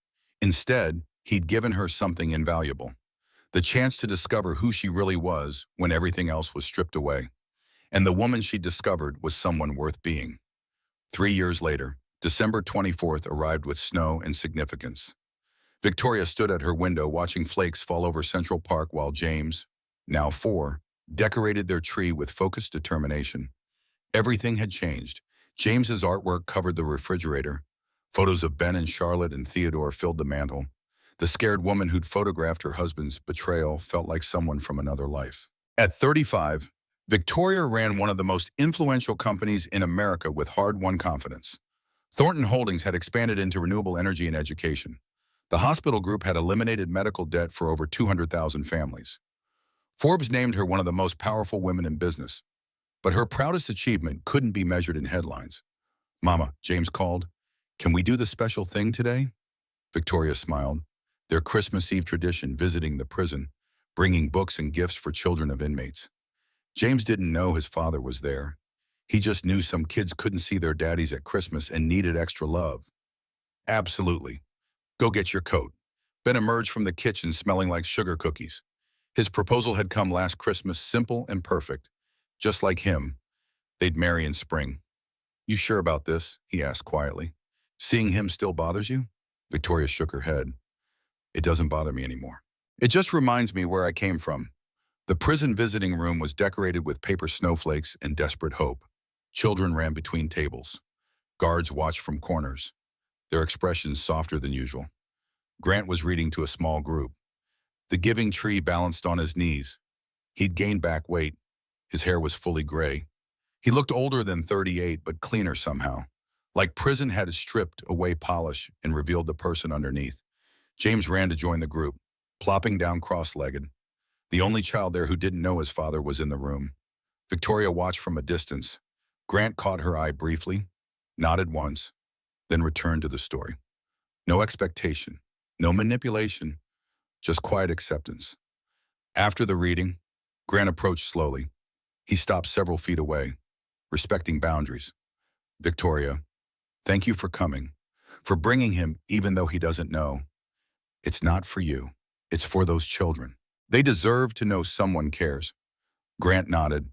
Instead, he'd given her something invaluable, the chance to discover who she really was when everything else was stripped away. And the woman she discovered was someone worth being. 3 years later, December 24th arrived with snow and significance. Victoria stood at her window watching flakes fall over Central Park while James, now 4, decorated their tree with focused determination. Everything had changed. James's artwork covered the refrigerator. Photos of Ben and Charlotte and Theodore filled the mantel. The scared woman who'd photographed her husband's betrayal felt like someone from another life. At 35, Victoria ran one of the most influential companies in America with hard-won confidence. Thornton Holdings had expanded into renewable energy and education. The hospital group had eliminated medical debt for over 200,000 families. Forbes named her one of the most powerful women in business. But her proudest achievement couldn't be measured in headlines. "Mama," James called, "can we do the special thing today?" Victoria smiled. Their Christmas Eve tradition, visiting the prison, bringing books and gifts for children of inmates. James didn't know his father was there. He just knew some kids couldn't see their daddies at Christmas and needed extra love. "Absolutely. Go get your coat." Ben emerged from the kitchen smelling like sugar cookies. His proposal had come last Christmas, simple and perfect. Just like him, they'd marry in spring. "You sure about this?" he asked quietly. "Seeing him still bothers you?" Victoria shook her head. "It doesn't bother me anymore. It just reminds me where I came from." The prison visiting room was decorated with paper snowflakes and desperate hope. Children ran between tables. Guards watched from corners, their expressions softer than usual. Grant was reading to a small group. The giving tree balanced on his knees. He'd gained back weight. His hair was fully gray. He looked older than 38, but cleaner somehow. Like prison had stripped away polish and revealed the person underneath. James ran to join the group, plopping down cross-legged. The only child there who didn't know his father was in the room. Victoria watched from a distance. Grant caught her eye briefly, nodded once, then returned to the story. No expectation, no manipulation, just quiet acceptance. After the reading, Grant approached slowly. He stopped several feet away, respecting boundaries. "Victoria, thank you for coming, for bringing him even though he doesn't know. It's not for you. It's for those children. They deserve to know someone cares." Grant nodded.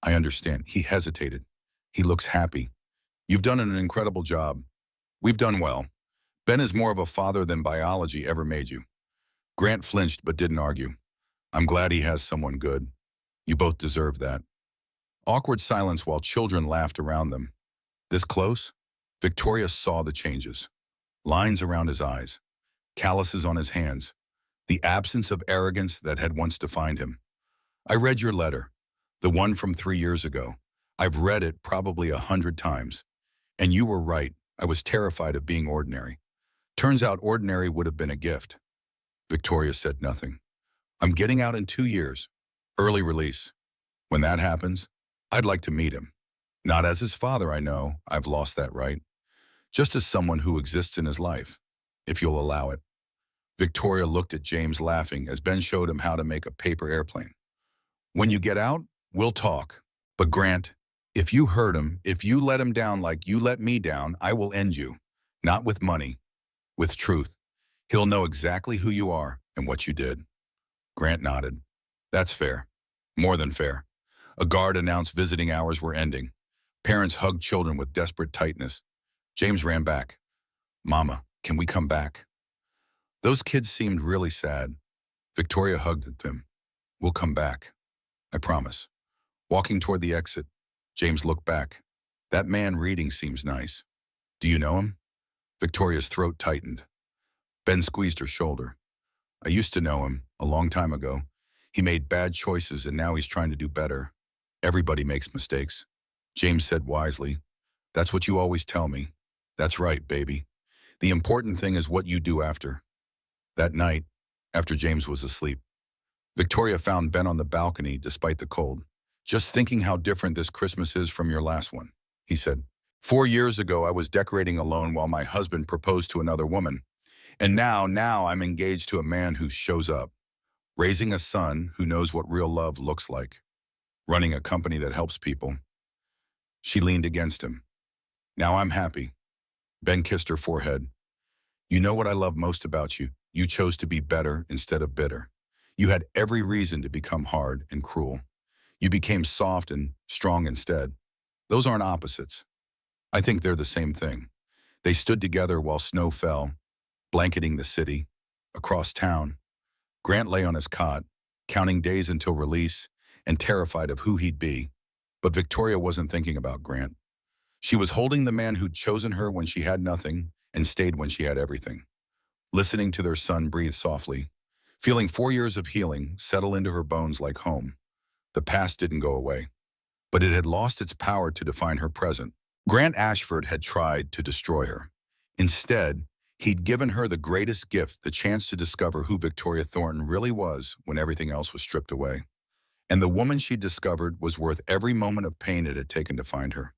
"I understand." He hesitated. "He looks happy. You've done an incredible job. We've done well. Ben is more of a father than biology ever made you." Grant flinched but didn't argue. "I'm glad he has someone good. You both deserve that." Awkward silence while children laughed around them. This close, Victoria saw the changes. Lines around his eyes, calluses on his hands, the absence of arrogance that had once defined him. "I read your letter, the one from 3 years ago. I've read it probably 100 times. And you were right, I was terrified of being ordinary. Turns out ordinary would have been a gift." Victoria said nothing. "I'm getting out in 2 years. Early release. When that happens, I'd like to meet him. Not as his father, I know, I've lost that right. Just as someone who exists in his life, if you'll allow it." Victoria looked at James laughing as Ben showed him how to make a paper airplane. "When you get out, we'll talk. But Grant, if you hurt him, if you let him down like you let me down, I will end you. Not with money, with truth. He'll know exactly who you are and what you did." Grant nodded. "That's fair. More than fair." A guard announced visiting hours were ending. Parents hugged children with desperate tightness. James ran back. "Mama, can we come back?" Those kids seemed really sad. Victoria hugged them. "We'll come back. I promise." Walking toward the exit, James looked back. "That man reading seems nice. Do you know him?" Victoria's throat tightened. Ben squeezed her shoulder. "I used to know him, a long time ago. He made bad choices and now he's trying to do better. Everybody makes mistakes. James said wisely, "That's what you always tell me." "That's right, baby. The important thing is what you do after." That night, after James was asleep, Victoria found Ben on the balcony despite the cold. "Just thinking how different this Christmas is from your last one," he said. "4 years ago, I was decorating alone while my husband proposed to another woman. And now I'm engaged to a man who shows up, raising a son who knows what real love looks like, running a company that helps people." She leaned against him. "Now I'm happy." Ben kissed her forehead. "You know what I love most about you? You chose to be better instead of bitter. You had every reason to become hard and cruel. You became soft and strong instead. Those aren't opposites. I think they're the same thing." They stood together while snow fell, blanketing the city. Across town, Grant lay on his cot, counting days until release and terrified of who he'd be. But Victoria wasn't thinking about Grant. She was holding the man who'd chosen her when she had nothing and stayed when she had everything. Listening to their son breathe softly, feeling 4 years of healing settle into her bones like home. The past didn't go away, but it had lost its power to define her present. Grant Ashford had tried to destroy her. Instead, he'd given her the greatest gift, the chance to discover who Victoria Thornton really was when everything else was stripped away. And the woman she discovered was worth every moment of pain it had taken to find her.